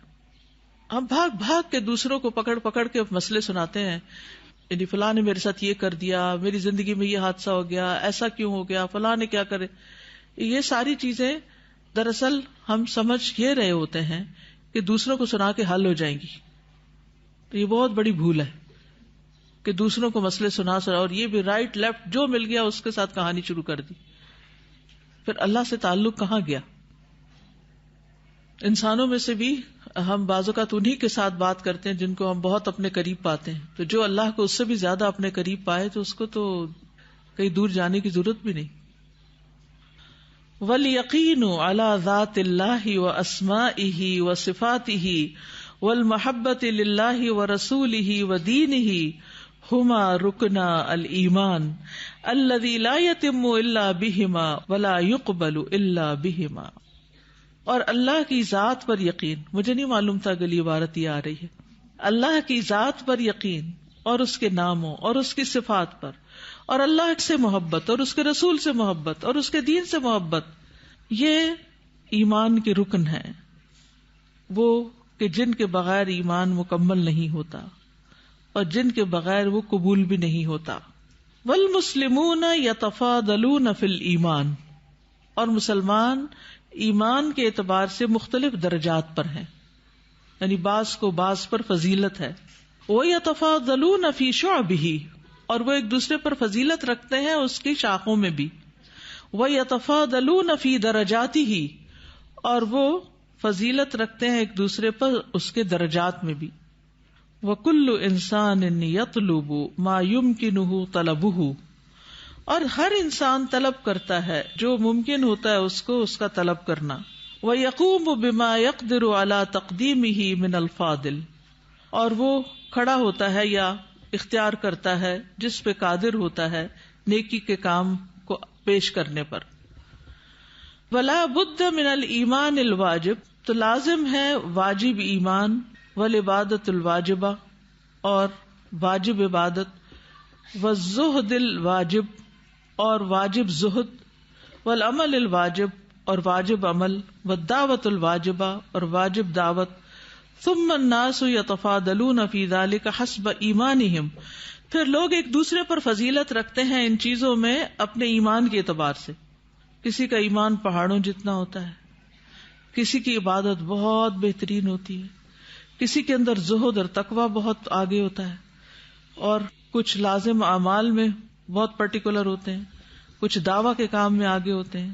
ہم بھاگ بھاگ کے دوسروں کو پکڑ پکڑ کے مسئلے سناتے ہیں. یعنی فلاں نے میرے ساتھ یہ کر دیا, میری زندگی میں یہ حادثہ ہو گیا, ایسا کیوں ہو گیا, فلاں نے کیا کرے. یہ ساری چیزیں دراصل ہم سمجھ یہ رہے ہوتے ہیں کہ دوسروں کو سنا کے حل ہو جائیں گی. تو یہ بہت بڑی بھول ہے کہ دوسروں کو مسئلے سنا اور یہ بھی رائٹ لیفٹ جو مل گیا اس کے ساتھ کہانی شروع کر دی. پھر اللہ سے تعلق کہاں گیا. انسانوں میں سے بھی ہم بعض اوقات انہی کے ساتھ بات کرتے ہیں جن کو ہم بہت اپنے قریب پاتے ہیں. تو جو اللہ کو اس سے بھی زیادہ اپنے قریب پائے تو اس کو تو کہیں دور جانے کی ضرورت بھی نہیں. وَالْيَقِينُ عَلَى ذَاتِ اللَّهِ وَأَسْمَائِهِ وَصِفَاتِهِ وَالْمَحَبَّةِ لِلَّهِ وَرَسُولِهِ وَدِينِهِ هُمَا رُكْنَا الْإِيمَانِ الَّذِي لَا يَتِمُّ إِلَّا بِهِمَا وَلَا يُقْبَلُ إِلَّا بِهِمَا. اور اللہ کی ذات پر یقین. مجھے نہیں معلوم تھا اگلی عبارت یہ آ رہی ہے. اللہ کی ذات پر یقین اور اس کے ناموں اور اس کی صفات پر اور اللہ سے محبت اور اس کے رسول سے محبت اور اس کے دین سے محبت, یہ ایمان کے رکن ہیں. وہ کہ جن کے بغیر ایمان مکمل نہیں ہوتا اور جن کے بغیر وہ قبول بھی نہیں ہوتا. والمسلمون یتفاضلون فی الایمان. اور مسلمان ایمان کے اعتبار سے مختلف درجات پر ہیں, یعنی بعض کو بعض پر فضیلت ہے. وَيَتَفَاضَلُونَ فِي شُعَبِهِ. اور وہ ایک دوسرے پر فضیلت رکھتے ہیں اس کی شاخوں میں بھی. وَيَتَفَاضَلُونَ فِي دَرَجَاتِهِ. اور وہ فضیلت رکھتے ہیں ایک دوسرے پر اس کے درجات میں بھی. وَكُلُّ إِنسَانٍ يَطْلُبُ مَا يُمْكِنُهُ طَلَبُهُ. اور ہر انسان طلب کرتا ہے جو ممکن ہوتا ہے اس کو اس کا طلب کرنا. وَيَقُومُ بِمَا يَقْدِرُ عَلَى تَقْدِيمِهِ مِنَ الْفَاضِلِ. اور وہ کھڑا ہوتا ہے یا اختیار کرتا ہے جس پہ قادر ہوتا ہے نیکی کے کام کو پیش کرنے پر. وَلَا بُدَّ مِنَ الْإِيمَانِ الْوَاجِبِ. تو لازم ہے واجب ایمان. وَالْعِبَادَةُ الْوَاجِبَةُ. اور واجب عبادت. وَالزُّهْدِ الْوَاجِبِ. اور واجب زہد. والعمل الواجب. اور واجب عمل. والدعوت الواجبہ. اور واجب دعوت. ثم الناس يتفاضلون في ذلك حسب ایمانهم. پھر لوگ ایک دوسرے پر فضیلت رکھتے ہیں ان چیزوں میں اپنے ایمان کے اعتبار سے. کسی کا ایمان پہاڑوں جتنا ہوتا ہے, کسی کی عبادت بہت بہترین ہوتی ہے, کسی کے اندر زہد اور تقوی بہت آگے ہوتا ہے, اور کچھ لازم اعمال میں بہت پرٹیکولر ہوتے ہیں, کچھ دعویٰ کے کام میں آگے ہوتے ہیں.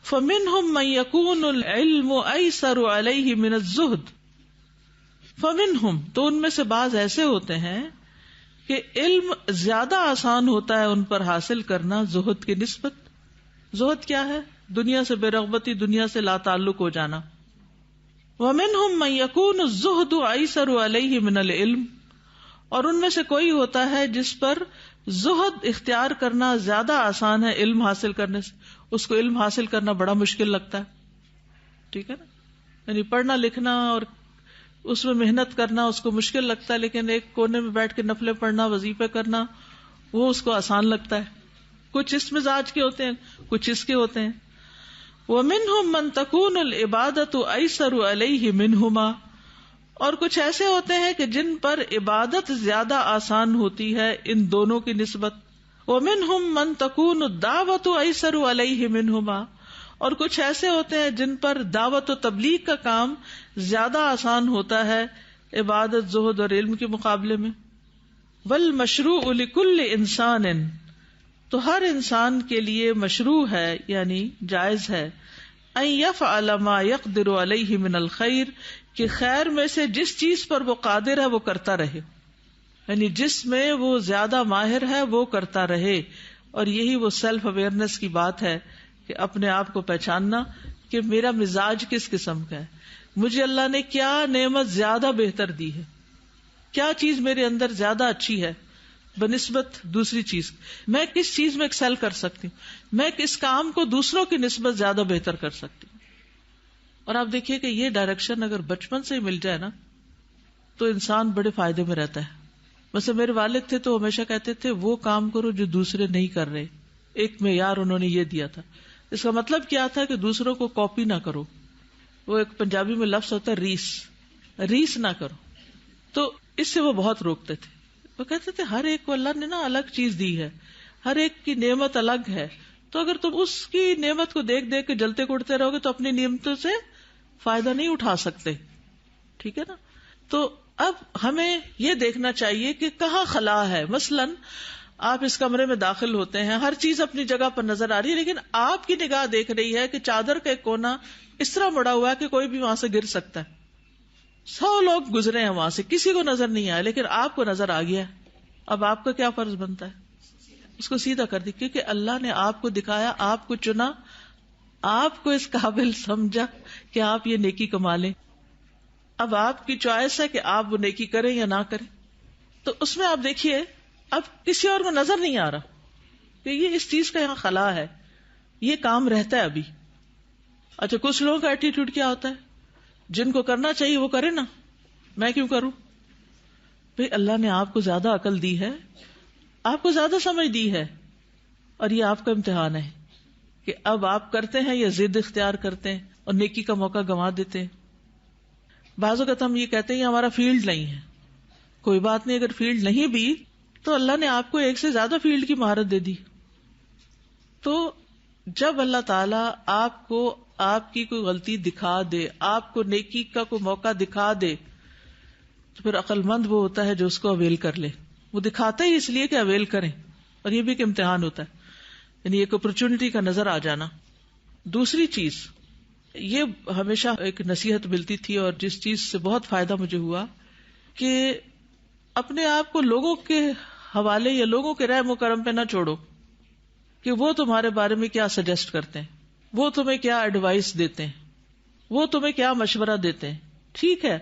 فَمِنْهُمْ مَنْ يَكُونُ الْعِلْمُ أَيْسَرُ عَلَيْهِ مِنَ الزُّهْدِ. فَمِنْهُمْ. تو ان میں سے بعض ایسے ہوتے ہیں کہ علم زیادہ آسان ہوتا ہے ان پر حاصل کرنا زہد کی نسبت. زہد کیا ہے؟ دنیا سے بے رغبتی, دنیا سے لا تعلق ہو جانا. وَمِنْهُمْ مَنْ يَكُونُ الزُّهْدُ أَيْسَرُ عَلَيْهِ مِنَ الْعِلْمِ. اور ان میں سے کوئی ہوتا ہے جس پر زہد اختیار کرنا زیادہ آسان ہے علم حاصل کرنے سے. اس کو علم حاصل کرنا بڑا مشکل لگتا ہے. ٹھیک ہے نا, یعنی پڑھنا لکھنا اور اس میں محنت کرنا اس کو مشکل لگتا ہے, لیکن ایک کونے میں بیٹھ کے نفلیں پڑھنا, وظیفے کرنا, وہ اس کو آسان لگتا ہے. کچھ اس مزاج کے ہوتے ہیں, کچھ اس کے ہوتے ہیں. وَمِنْهُمْ مَنْ تَكُونُ الْعِبَادَةُ أَيْسَرُ عَلَيْهِ مِنْهُمَا. اور کچھ ایسے ہوتے ہیں کہ جن پر عبادت زیادہ آسان ہوتی ہے ان دونوں کی نسبت. وَمِنْهُمْ مَنْ تَكُونُ الدَّعْوَةُ أَيْسَرُ عَلَيْهِ مِنْهُمَا. اور کچھ ایسے ہوتے ہیں جن پر دعوت و تبلیغ کا کام زیادہ آسان ہوتا ہے عبادت, زہد اور علم کے مقابلے میں. وَالْمَشْرُوعُ لِكُلِّ إِنسَانٍ تو ہر انسان کے لیے مشروع ہے یعنی جائز ہے ان یفعل ما یقدر علیہ من الخیر کہ خیر میں سے جس چیز پر وہ قادر ہے وہ کرتا رہے، یعنی جس میں وہ زیادہ ماہر ہے وہ کرتا رہے. اور یہی وہ سیلف اویئرنیس کی بات ہے کہ اپنے آپ کو پہچاننا کہ میرا مزاج کس قسم کا ہے، مجھے اللہ نے کیا نعمت زیادہ بہتر دی ہے، کیا چیز میرے اندر زیادہ اچھی ہے بنسبت دوسری چیز، میں کس چیز میں ایکسل کر سکتی ہوں، میں کس کام کو دوسروں کی نسبت زیادہ بہتر کر سکتی ہوں. اور آپ دیکھیے کہ یہ ڈائریکشن اگر بچپن سے ہی مل جائے نا تو انسان بڑے فائدے میں رہتا ہے. ویسے میرے والد تھے تو ہمیشہ کہتے تھے وہ کام کرو جو دوسرے نہیں کر رہے، ایک معیار انہوں نے یہ دیا تھا. اس کا مطلب کیا تھا کہ دوسروں کو کاپی نہ کرو. وہ ایک پنجابی میں لفظ ہوتا ہے ریس نہ کرو. تو اس سے وہ بہت روکتے تھے. وہ کہتے تھے ہر ایک کو اللہ نے نا الگ چیز دی ہے، ہر ایک کی نعمت الگ ہے، تو اگر تم اس کی نعمت کو دیکھ دیکھ کے جلتے کوڑتے رہو گے تو اپنی نعمتوں سے فائدہ نہیں اٹھا سکتے. ٹھیک ہے نا. تو اب ہمیں یہ دیکھنا چاہیے کہ کہاں خلا ہے. مثلاً آپ اس کمرے میں داخل ہوتے ہیں، ہر چیز اپنی جگہ پر نظر آ رہی ہے، لیکن آپ کی نگاہ دیکھ رہی ہے کہ چادر کا ایک کونا اس طرح مڑا ہوا ہے کہ کوئی بھی وہاں سے گر سکتا ہے. 100 لوگ گزرے ہیں وہاں سے، کسی کو نظر نہیں آیا، لیکن آپ کو نظر آ گیا. اب آپ کا کیا فرض بنتا ہے؟ اس کو سیدھا کر دی، کیونکہ اللہ نے آپ کو دکھایا، آپ کو چنا، آپ کو اس قابل سمجھا کہ آپ یہ نیکی کما لیں. اب آپ کی چوائس ہے کہ آپ وہ نیکی کریں یا نہ کریں. تو اس میں آپ دیکھیے اب کسی اور کو نظر نہیں آ رہا کہ یہ اس چیز کا یہاں خلا ہے، یہ کام رہتا ہے ابھی. اچھا کچھ لوگوں کا ایٹیٹیوڈ کیا ہوتا ہے، جن کو کرنا چاہیے وہ کرے نا، میں کیوں کروں؟ بھئی اللہ نے آپ کو زیادہ عقل دی ہے، آپ کو زیادہ سمجھ دی ہے، اور یہ آپ کا امتحان ہے کہ اب آپ کرتے ہیں یا ضد اختیار کرتے ہیں اور نیکی کا موقع گنوا دیتے ہیں. بعض اوقات ہم یہ کہتے ہیں یہ ہمارا فیلڈ نہیں ہے. کوئی بات نہیں، اگر فیلڈ نہیں بھی تو اللہ نے آپ کو ایک سے زیادہ فیلڈ کی مہارت دے دی. تو جب اللہ تعالیٰ آپ کو آپ کی کوئی غلطی دکھا دے، آپ کو نیکی کا کوئی موقع دکھا دے، تو پھر عقل مند وہ ہوتا ہے جو اس کو اویل کر لے. وہ دکھاتا ہی اس لیے کہ اویل کریں، اور یہ بھی ایک امتحان ہوتا ہے، یعنی ایک اپرچونٹی کا نظر آ جانا. دوسری چیز یہ ہمیشہ ایک نصیحت ملتی تھی، اور جس چیز سے بہت فائدہ مجھے ہوا کہ اپنے آپ کو لوگوں کے حوالے یا لوگوں کے رحم و کرم پہ نہ چھوڑو کہ وہ تمہارے بارے میں کیا سجیسٹ کرتے ہیں، وہ تمہیں کیا ایڈوائس دیتے ہیں، وہ تمہیں کیا مشورہ دیتے ہیں. ٹھیک ہے،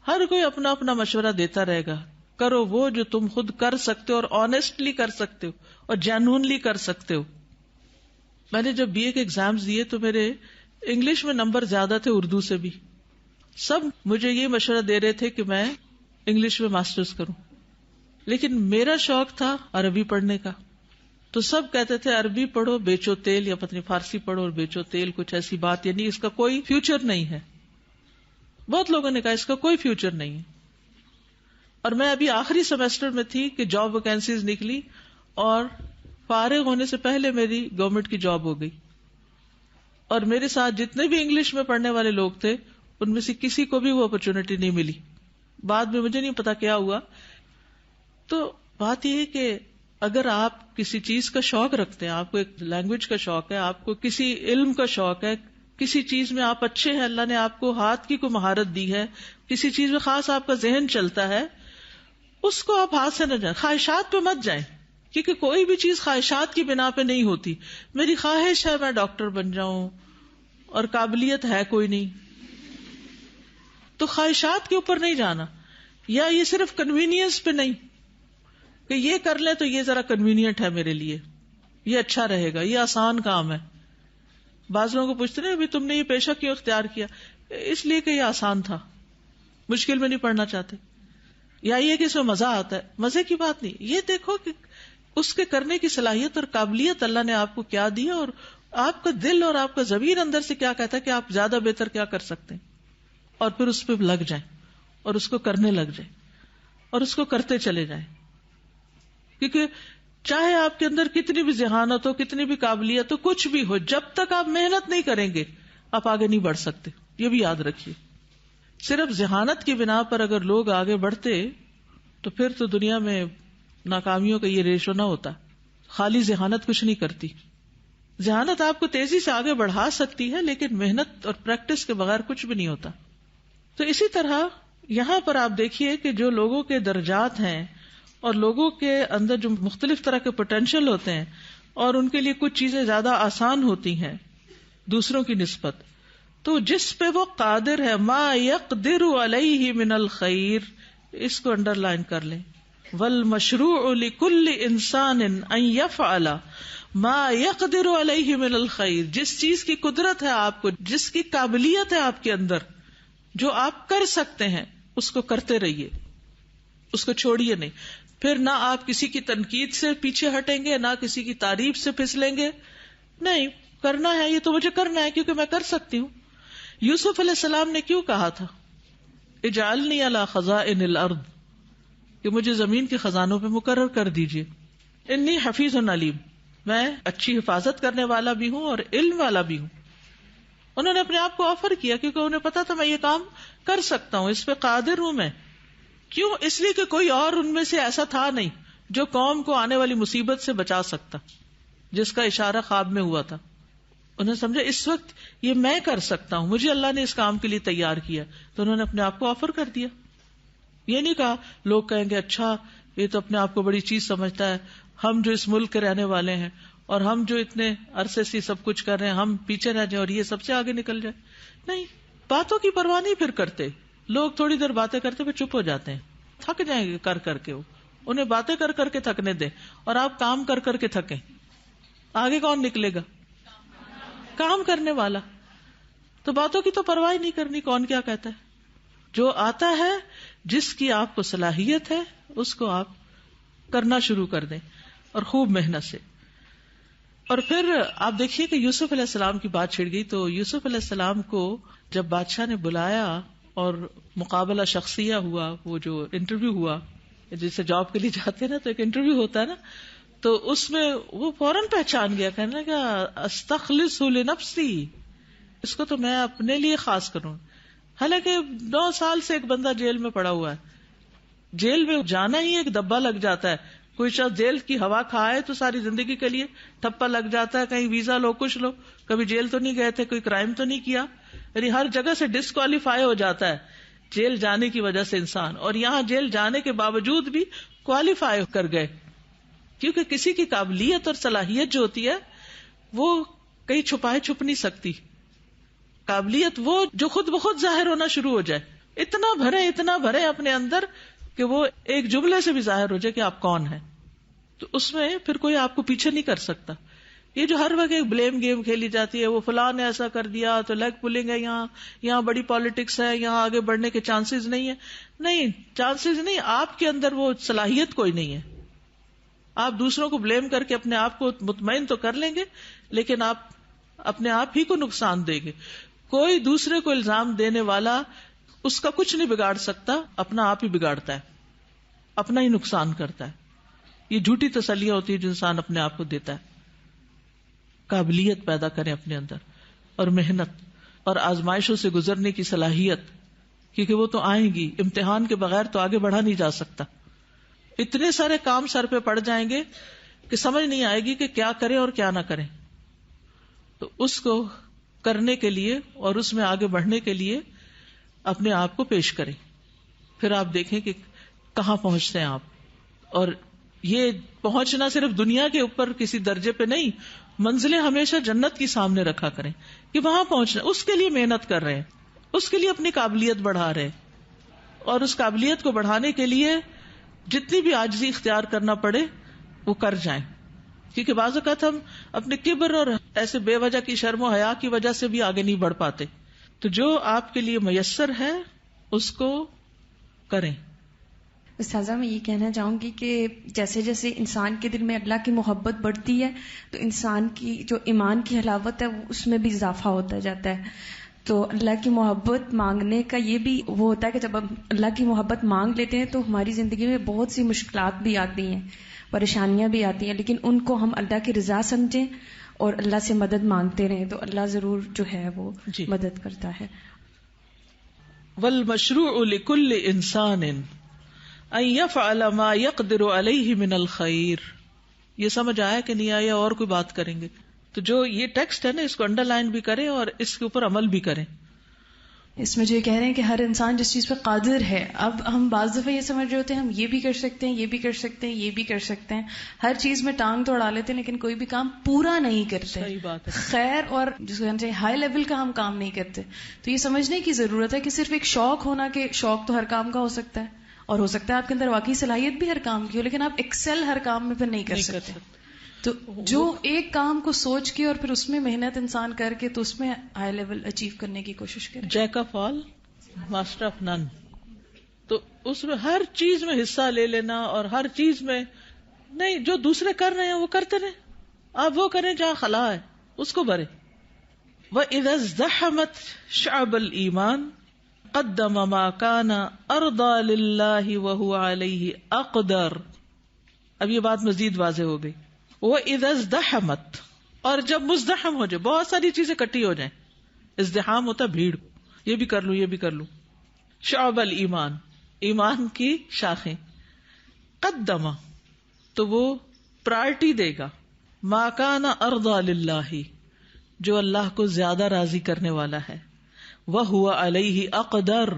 ہر کوئی اپنا اپنا مشورہ دیتا رہے گا، کرو وہ جو تم خود کر سکتے ہو اور آنےسٹلی کر سکتے ہو اور جینوئنلی کر سکتے ہو. میں نے جب BA کے ایگزامز دیے تو میرے انگلش میں نمبر زیادہ تھے اردو سے بھی. سب مجھے یہ مشورہ دے رہے تھے کہ میں انگلش میں ماسٹرز کروں، لیکن میرا شوق تھا عربی پڑھنے کا. تو سب کہتے تھے عربی پڑھو بیچو تیل، یا پتنی فارسی پڑھو اور بیچو تیل، کچھ ایسی بات، یعنی اس کا کوئی فیوچر نہیں ہے. بہت لوگوں نے کہا اس کا کوئی فیوچر نہیں ہے. اور میں ابھی آخری سیمسٹر میں تھی کہ جاب ویکینسیز نکلی، اور فارغ ہونے سے پہلے میری گورنمنٹ کی جاب ہو گئی. اور میرے ساتھ جتنے بھی انگلش میں پڑھنے والے لوگ تھے ان میں سے کسی کو بھی وہ اپرچونٹی نہیں ملی. بعد میں مجھے نہیں پتا کیا ہوا. تو بات یہ ہے کہ اگر آپ کسی چیز کا شوق رکھتے ہیں، آپ کو ایک لینگویج کا شوق ہے، آپ کو کسی علم کا شوق ہے، کسی چیز میں آپ اچھے ہیں، اللہ نے آپ کو ہاتھ کی کوئی مہارت دی ہے، کسی چیز میں خاص آپ کا ذہن چلتا ہے، اس کو آپ ہاتھ سے نہ جائیں، خواہشات پہ مت جائیں، کیونکہ کوئی بھی چیز خواہشات کی بنا پہ نہیں ہوتی. میری خواہش ہے میں ڈاکٹر بن جاؤں اور قابلیت ہے کوئی نہیں، تو خواہشات کے اوپر نہیں جانا. یا یہ صرف کنوینئنس پہ نہیں کہ یہ کر لیں تو یہ ذرا کنوینئنٹ ہے میرے لیے، یہ اچھا رہے گا، یہ آسان کام ہے. بعض لوگوں کو پوچھتے ہیں ابھی تم نے یہ پیشہ کیوں اختیار کیا؟ اس لیے کہ یہ آسان تھا، مشکل میں نہیں پڑھنا چاہتے. یا یہ کہ اس میں مزہ آتا ہے. مزے کی بات نہیں، یہ دیکھو کہ اس کے کرنے کی صلاحیت اور قابلیت اللہ نے آپ کو کیا دی، اور آپ کا دل اور آپ کا ضمیر اندر سے کیا کہتا ہے کہ آپ زیادہ بہتر کیا کر سکتے ہیں، اور پھر اس پہ لگ جائیں اور اس کو کرنے لگ جائیں اور اس کو کرتے چلے جائیں. کیونکہ چاہے آپ کے اندر کتنی بھی ذہانت ہو، کتنی بھی قابلیت ہو، کچھ بھی ہو، جب تک آپ محنت نہیں کریں گے آپ آگے نہیں بڑھ سکتے. یہ بھی یاد رکھیے. صرف ذہانت کی بنا پر اگر لوگ آگے بڑھتے تو پھر تو دنیا میں ناکامیوں کا یہ ریشو نہ ہوتا. خالی ذہانت کچھ نہیں کرتی. ذہانت آپ کو تیزی سے آگے بڑھا سکتی ہے، لیکن محنت اور پریکٹس کے بغیر کچھ بھی نہیں ہوتا. تو اسی طرح یہاں پر آپ دیکھیے کہ جو لوگوں کے درجات ہیں اور لوگوں کے اندر جو مختلف طرح کے پوٹینشیل ہوتے ہیں اور ان کے لیے کچھ چیزیں زیادہ آسان ہوتی ہیں دوسروں کی نسبت، تو جس پہ وہ قادر ہے، ما یقدر علیہ من الخیر، اس کو انڈر لائن کر لیں. والمشروع لکل انسان ان یفعل ما یقدر علیہ من الخیر، جس چیز کی قدرت ہے آپ کو، جس کی قابلیت ہے آپ کے اندر، جو آپ کر سکتے ہیں، اس کو کرتے رہیے، اس کو چھوڑیے نہیں. پھر نہ آپ کسی کی تنقید سے پیچھے ہٹیں گے، نہ کسی کی تعریف سے پھسلیں گے. نہیں، کرنا ہے یہ تو مجھے کرنا ہے کیونکہ میں کر سکتی ہوں. یوسف علیہ السلام نے کیوں کہا تھا اجعلنی علی خزائن الارض، کہ مجھے زمین کے خزانوں پہ مقرر کر دیجئے. انی حفیظ علیم، میں اچھی حفاظت کرنے والا بھی ہوں اور علم والا بھی ہوں. انہوں نے اپنے آپ کو آفر کیا کیونکہ انہیں پتا تھا میں یہ کام کر سکتا ہوں، اس پہ قادر ہوں میں. کیوں؟ اس لیے کہ کوئی اور ان میں سے ایسا تھا نہیں جو قوم کو آنے والی مصیبت سے بچا سکتا، جس کا اشارہ خواب میں ہوا تھا. انہوں نے سمجھا اس وقت یہ میں کر سکتا ہوں، مجھے اللہ نے اس کام کے لیے تیار کیا، تو انہوں نے اپنے آپ کو آفر کر دیا. یہ نہیں کہا لوگ کہیں گے اچھا یہ تو اپنے آپ کو بڑی چیز سمجھتا ہے، ہم جو اس ملک کے رہنے والے ہیں اور ہم جو اتنے عرصے سے سب کچھ کر رہے ہیں، ہم پیچھے رہ جائیں اور یہ سب سے آگے نکل جائے. نہیں، باتوں کی پرواہ نہیں پھر کرتے لوگ. تھوڑی دیر باتیں کرتے پھر چپ ہو جاتے ہیں، تھک جائیں گے کر کر کے. وہ انہیں باتیں کر کر کے تھکنے دیں اور آپ کام کر کر کے تھکیں. آگے کون نکلے گا؟ کام کرنے والا. تو باتوں کی تو پرواہ نہیں کرنی، کون کیا کہتا ہے. جو آتا ہے، جس کی آپ کو صلاحیت ہے، اس کو آپ کرنا شروع کر دیں اور خوب محنت سے. اور پھر آپ دیکھیے کہ یوسف علیہ السلام کی بات چھڑ گئی. تو یوسف علیہ السلام کو جب بادشاہ نے بلایا اور مقابلہ شخصیہ ہوا، وہ جو انٹرویو ہوا، جسے جاب کے لیے جاتے ہیں نا تو ایک انٹرویو ہوتا ہے نا، تو اس میں وہ فوراً پہچان گیا، کہنے لگا استخلص لنفسی، اس کو تو میں اپنے لیے خاص کروں. حالانکہ 9 سال سے ایک بندہ جیل میں پڑا ہوا ہے. جیل میں جانا ہی ایک دبا لگ جاتا ہے. کوئی شخص جیل کی ہوا کھائے تو ساری زندگی کے لیے ٹھپا لگ جاتا ہے. کہیں ویزا لو، کچھ لو، کبھی جیل تو نہیں گئے تھے، کوئی کرائم تو نہیں کیا، یعنی ہر جگہ سے ڈسکوالیفائی ہو جاتا ہے جیل جانے کی وجہ سے انسان. اور یہاں جیل جانے کے باوجود بھی کوالیفائی کر گئے، کیونکہ کسی کی قابلیت اور صلاحیت جو ہوتی ہے وہ کہیں چھپائے چھپ نہیں سکتی. قابلیت وہ جو خود بخود ظاہر ہونا شروع ہو جائے. اتنا بھرے اپنے اندر کہ وہ ایک جملے سے بھی ظاہر ہو جائے کہ آپ کون ہیں. تو اس میں پھر کوئی آپ کو پیچھے نہیں کر سکتا. یہ جو ہر وقت ایک بلیم گیم کھیلی جاتی ہے، وہ فلاں نے ایسا کر دیا تو لیگ پولنگ ہے، یہاں بڑی پالیٹکس ہے، یہاں آگے بڑھنے کے چانسز نہیں ہے. نہیں، چانسز نہیں، آپ کے اندر وہ صلاحیت کوئی نہیں ہے. آپ دوسروں کو بلیم کر کے اپنے آپ کو مطمئن تو کر لیں گے، لیکن آپ اپنے آپ ہی کو نقصان دیں گے. کوئی دوسرے کو الزام دینے والا اس کا کچھ نہیں بگاڑ سکتا، اپنا آپ ہی بگاڑتا ہے، اپنا ہی نقصان کرتا ہے. یہ جھوٹی تسلیاں ہوتی ہے جو انسان اپنے آپ کو دیتا ہے. قابلیت پیدا کریں اپنے اندر اور محنت اور آزمائشوں سے گزرنے کی صلاحیت، کیونکہ وہ تو آئیں گی. امتحان کے بغیر تو آگے بڑھا نہیں جا سکتا. اتنے سارے کام سر پہ پڑ جائیں گے کہ سمجھ نہیں آئے گی کہ کیا کریں اور کیا نہ کریں. تو اس کو کرنے کے لیے اور اس میں آگے بڑھنے کے لیے اپنے آپ کو پیش کریں. پھر آپ دیکھیں کہ کہاں پہنچتے ہیں آپ. اور یہ پہنچنا صرف دنیا کے اوپر کسی درجے پہ نہیں، منزلیں ہمیشہ جنت کی سامنے رکھا کریں کہ وہاں پہنچنا. اس کے لیے محنت کر رہے ہیں، اس کے لیے اپنی قابلیت بڑھا رہے ہیں، اور اس قابلیت کو بڑھانے کے لیے جتنی بھی عاجزی اختیار کرنا پڑے وہ کر جائیں. کیونکہ بعض اوقات ہم اپنے کبر اور ایسے بے وجہ کی شرم و حیا کی وجہ سے بھی آگے نہیں بڑھ پاتے. تو جو آپ کے لیے میسر ہے اس کو کریں. استاذہ میں یہ کہنا چاہوں گی کہ جیسے جیسے انسان کے دل میں اللہ کی محبت بڑھتی ہے تو انسان کی جو ایمان کی حلاوت ہے اس میں بھی اضافہ ہوتا جاتا ہے. تو اللہ کی محبت مانگنے کا یہ بھی وہ ہوتا ہے کہ جب ہم اللہ کی محبت مانگ لیتے ہیں تو ہماری زندگی میں بہت سی مشکلات بھی آتی ہیں، پریشانیاں بھی آتی ہیں، لیکن ان کو ہم اللہ کی رضا سمجھیں اور اللہ سے مدد مانگتے رہیں تو اللہ ضرور جو ہے وہ مدد کرتا ہے. والمشروع لكل انسان ان يفعل ما يقدر عليه من الخير. یہ سمجھ آیا کہ نہیں آیا اور کوئی بات کریں گے. تو جو یہ ٹیکسٹ ہے نا اس کو انڈر لائن بھی کریں اور اس کے اوپر عمل بھی کریں. اس میں جو یہ کہہ رہے ہیں کہ ہر انسان جس چیز پہ قادر ہے، اب ہم بعض دفعہ یہ سمجھ رہے ہوتے ہیں ہم یہ بھی کر سکتے ہیں، یہ بھی کر سکتے ہیں، یہ بھی کر سکتے ہیں، ہر چیز میں ٹانگ تو اڑا لیتے ہیں لیکن کوئی بھی کام پورا نہیں کرتے. صحیح بات ہے. خیر اور جس کو کہنا چاہیے ہائی لیول کا ہم کام نہیں کرتے. تو یہ سمجھنے کی ضرورت ہے کہ صرف ایک شوق ہونا، کہ شوق تو ہر کام کا ہو سکتا ہے اور ہو سکتا ہے آپ کے اندر واقعی صلاحیت بھی ہر کام کی ہو، لیکن آپ ایکسل ہر کام میں پھر نہیں کر سکتے. تو جو ایک کام کو سوچ کے اور پھر اس میں محنت انسان کر کے تو اس میں ہائی لیول اچیو کرنے کی کوشش کرے. Jack of all master of none. تو اس میں ہر چیز میں حصہ لے لینا اور ہر چیز میں نہیں، جو دوسرے کر رہے ہیں وہ کرتے رہے، آپ وہ کریں جہاں خلا ہے اس کو بھرے. وَإِذَا ازْدَحَمَتْ شَعْبَ الْإِيمَانِ قَدَّمَ مَا كَانَ أَرْضَى لِلَّهِ وَهُوَ عَلَيْهِ أَقْدَرُ. اب یہ بات مزید واضح ہو گئی. وَإِذَا ازْدَحَمَتْ، اور جب مزدحم ہو جائے، بہت ساری چیزیں کٹی ہو جائیں. ازدحام ہوتا بھیڑ، یہ بھی کر لوں یہ بھی کر لوں. شعب الایمان، ایمان کی شاخیں. قدم، تو وہ پرائرٹی دے گا. ما کان ارضی للہ، جو اللہ کو زیادہ راضی کرنے والا ہے. وہو علیہ اقدر،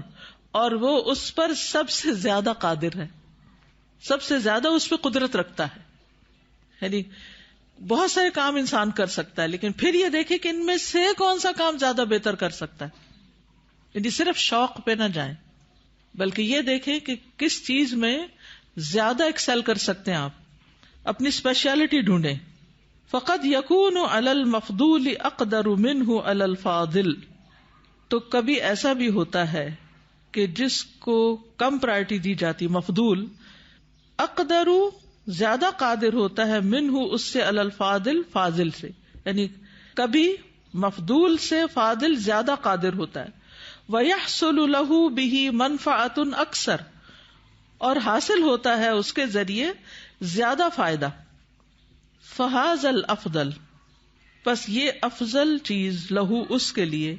اور وہ اس پر سب سے زیادہ قادر ہے، سب سے زیادہ اس پہ قدرت رکھتا ہے. یعنی بہت سارے کام انسان کر سکتا ہے لیکن پھر یہ دیکھے کہ ان میں سے کون سا کام زیادہ بہتر کر سکتا ہے. یعنی صرف شوق پہ نہ جائیں بلکہ یہ دیکھیں کہ کس چیز میں زیادہ ایکسل کر سکتے ہیں آپ، اپنی اسپیشلٹی ڈھونڈیں. فقد یکون علی المفضول اقدر منہ علی الفاضل. تو کبھی ایسا بھی ہوتا ہے کہ جس کو کم پرائرٹی دی جاتی، مفضول، اقدر زیادہ قادر ہوتا ہے، منہ اس سے، علی الفاضل فاضل سے. یعنی کبھی مفضول سے فاضل زیادہ قادر ہوتا ہے. وَيَحْصُلُ لَهُ بِهِ مَنْفَعَةٌ أَكْثَرُ، اور حاصل ہوتا ہے اس کے ذریعے زیادہ فائدہ. فَهَذَا الْأَفْضَلُ، پس یہ افضل چیز، لہو اس کے لیے،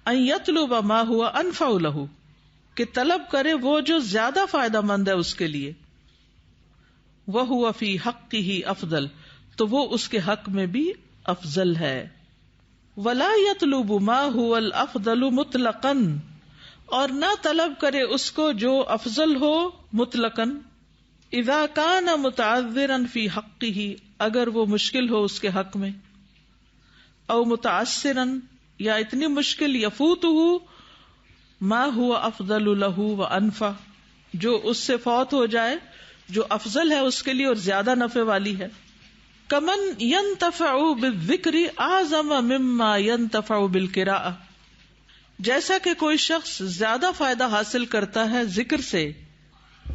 أَن يَطْلُبَ مَا هُوَ أَنْفَعُ لَهُ، کہ طلب کرے وہ جو زیادہ فائدہ مند ہے اس کے لیے. وَهُوَ فِي حَقِّهِ أَفْضَلُ، تو وہ اس کے حق میں بھی افضل ہے. ولا يطلب ما هو الافضل مطلقا، اور نہ طلب کرے اس کو جو افضل ہو مطلقاً. اذا كان متعذرا في حقه، اگر وہ مشکل ہو اس کے حق میں. او متعسرا، یا اتنی مشکل، يفوته ما هو افضل له وانفع، جو اس سے فوت ہو جائے جو افضل ہے اس کے لیے اور زیادہ نفع والی ہے. کمن ينتفع بالذکر اعظم مما ينتفع بالقراءة، جیسا کہ کوئی شخص زیادہ فائدہ حاصل کرتا ہے ذکر سے.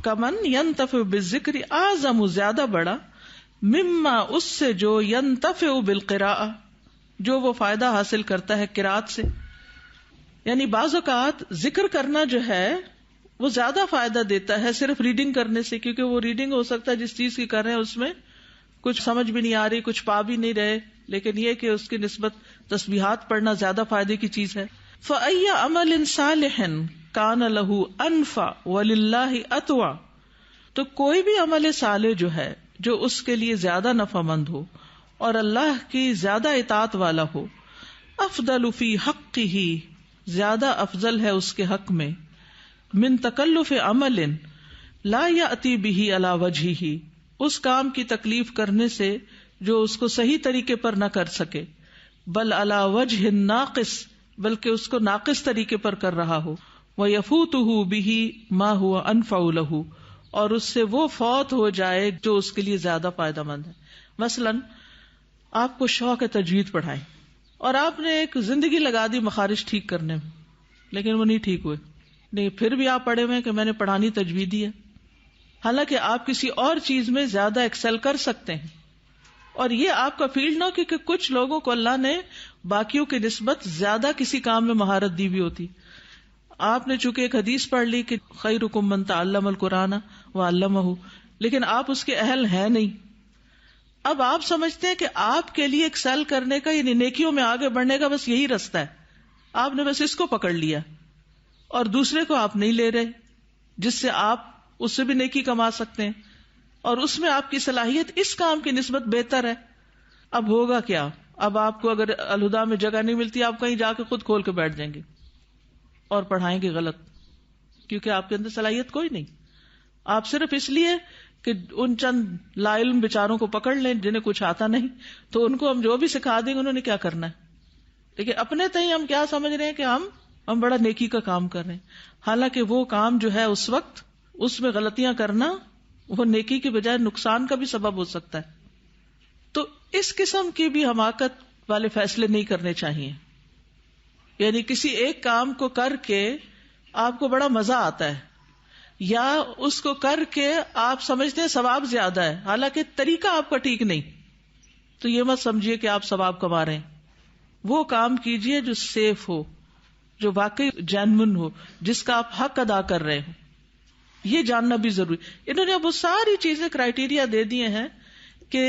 کمن ينتفع بالذکر اعظم، زیادہ بڑا، مما اس سے، جو ينتفع بالقراءة، جو وہ فائدہ حاصل کرتا ہے قراءت سے. یعنی بعض اوقات ذکر کرنا جو ہے وہ زیادہ فائدہ دیتا ہے صرف ریڈنگ کرنے سے، کیونکہ وہ ریڈنگ ہو سکتا ہے جس چیز کی کر رہے ہیں اس میں کچھ سمجھ بھی نہیں آ رہی، کچھ پا بھی نہیں رہے، لیکن یہ کہ اس کی نسبت تسبیحات پڑھنا زیادہ فائدے کی چیز ہے. فَأَيَّ عَمَلٍ صَالِحٍ كَانَ لَهُ أَنْفَعُ وَلِلَّهِ أَطْوَعُ، تو کوئی بھی عمل صالح جو ہے جو اس کے لیے زیادہ نفع مند ہو اور اللہ کی زیادہ اطاعت والا ہو. أَفْضَلُ فِي حَقِّهِ، زیادہ افضل ہے اس کے حق میں. مِن تَكَلُّفِ عَمَلٍ لَا يَأْتِي بِهِ عَلَى وَجْهِهِ، اس کام کی تکلیف کرنے سے جو اس کو صحیح طریقے پر نہ کر سکے. بل علی وجہ ناقص، بلکہ اس کو ناقص طریقے پر کر رہا ہو. وَيَفُوتُهُ بِهِ مَا هُوَ أَنْفَعُ لَهُ، اور اس سے وہ فوت ہو جائے جو اس کے لیے زیادہ فائدہ مند ہے. مثلا آپ کو شوق ہے تجوید پڑھائیں اور آپ نے ایک زندگی لگا دی مخارج ٹھیک کرنے میں، لیکن وہ نہیں ٹھیک ہوئے. نہیں، پھر بھی آپ پڑھے ہوئے کہ میں نے پڑھانی تجویدی ہے، حالانکہ آپ کسی اور چیز میں زیادہ ایکسل کر سکتے ہیں. اور یہ آپ کا فیلڈ نہ ہو، کیونکہ کچھ لوگوں کو اللہ نے باقیوں کی نسبت زیادہ کسی کام میں مہارت دی بھی ہوتی. آپ نے چونکہ ایک حدیث پڑھ لی کہ خیرکم من تعلم القرآن وعلمہ، لیکن آپ اس کے اہل ہیں نہیں. اب آپ سمجھتے ہیں کہ آپ کے لیے ایکسل کرنے کا، یعنی نیکیوں میں آگے بڑھنے کا بس یہی راستہ ہے. آپ نے بس اس کو پکڑ لیا اور دوسرے کو آپ نہیں لے رہے جس سے آپ اس سے بھی نیکی کما سکتے ہیں. اور اس میں آپ کی صلاحیت اس کام کی نسبت بہتر ہے. اب ہوگا کیا؟ اب آپ کو اگر الہدا میں جگہ نہیں ملتی، آپ کہیں جا کے خود کھول کے بیٹھ جائیں گے اور پڑھائیں گے غلط، کیونکہ آپ کے اندر صلاحیت کوئی نہیں. آپ صرف اس لیے کہ ان چند لا علم بیچاروں کو پکڑ لیں جنہیں کچھ آتا نہیں، تو ان کو ہم جو بھی سکھا دیں گے انہوں نے کیا کرنا ہے. لیکن اپنے تئیں ہم کیا سمجھ رہے ہیں کہ ہم بڑا نیکی کا کام کر رہے ہیں، حالانکہ وہ کام جو ہے اس وقت اس میں غلطیاں کرنا وہ نیکی کے بجائے نقصان کا بھی سبب ہو سکتا ہے. تو اس قسم کی بھی حماقت والے فیصلے نہیں کرنے چاہیے. یعنی کسی ایک کام کو کر کے آپ کو بڑا مزہ آتا ہے، یا اس کو کر کے آپ سمجھتے ہیں ثواب زیادہ ہے، حالانکہ طریقہ آپ کا ٹھیک نہیں، تو یہ مت سمجھیے کہ آپ ثواب کما رہے ہیں. وہ کام کیجئے جو سیف ہو، جو واقعی جینون ہو، جس کا آپ حق ادا کر رہے ہو. یہ جاننا بھی ضروری. انہوں نے اب وہ ساری چیزیں کرائیٹیریا دے دیے ہیں کہ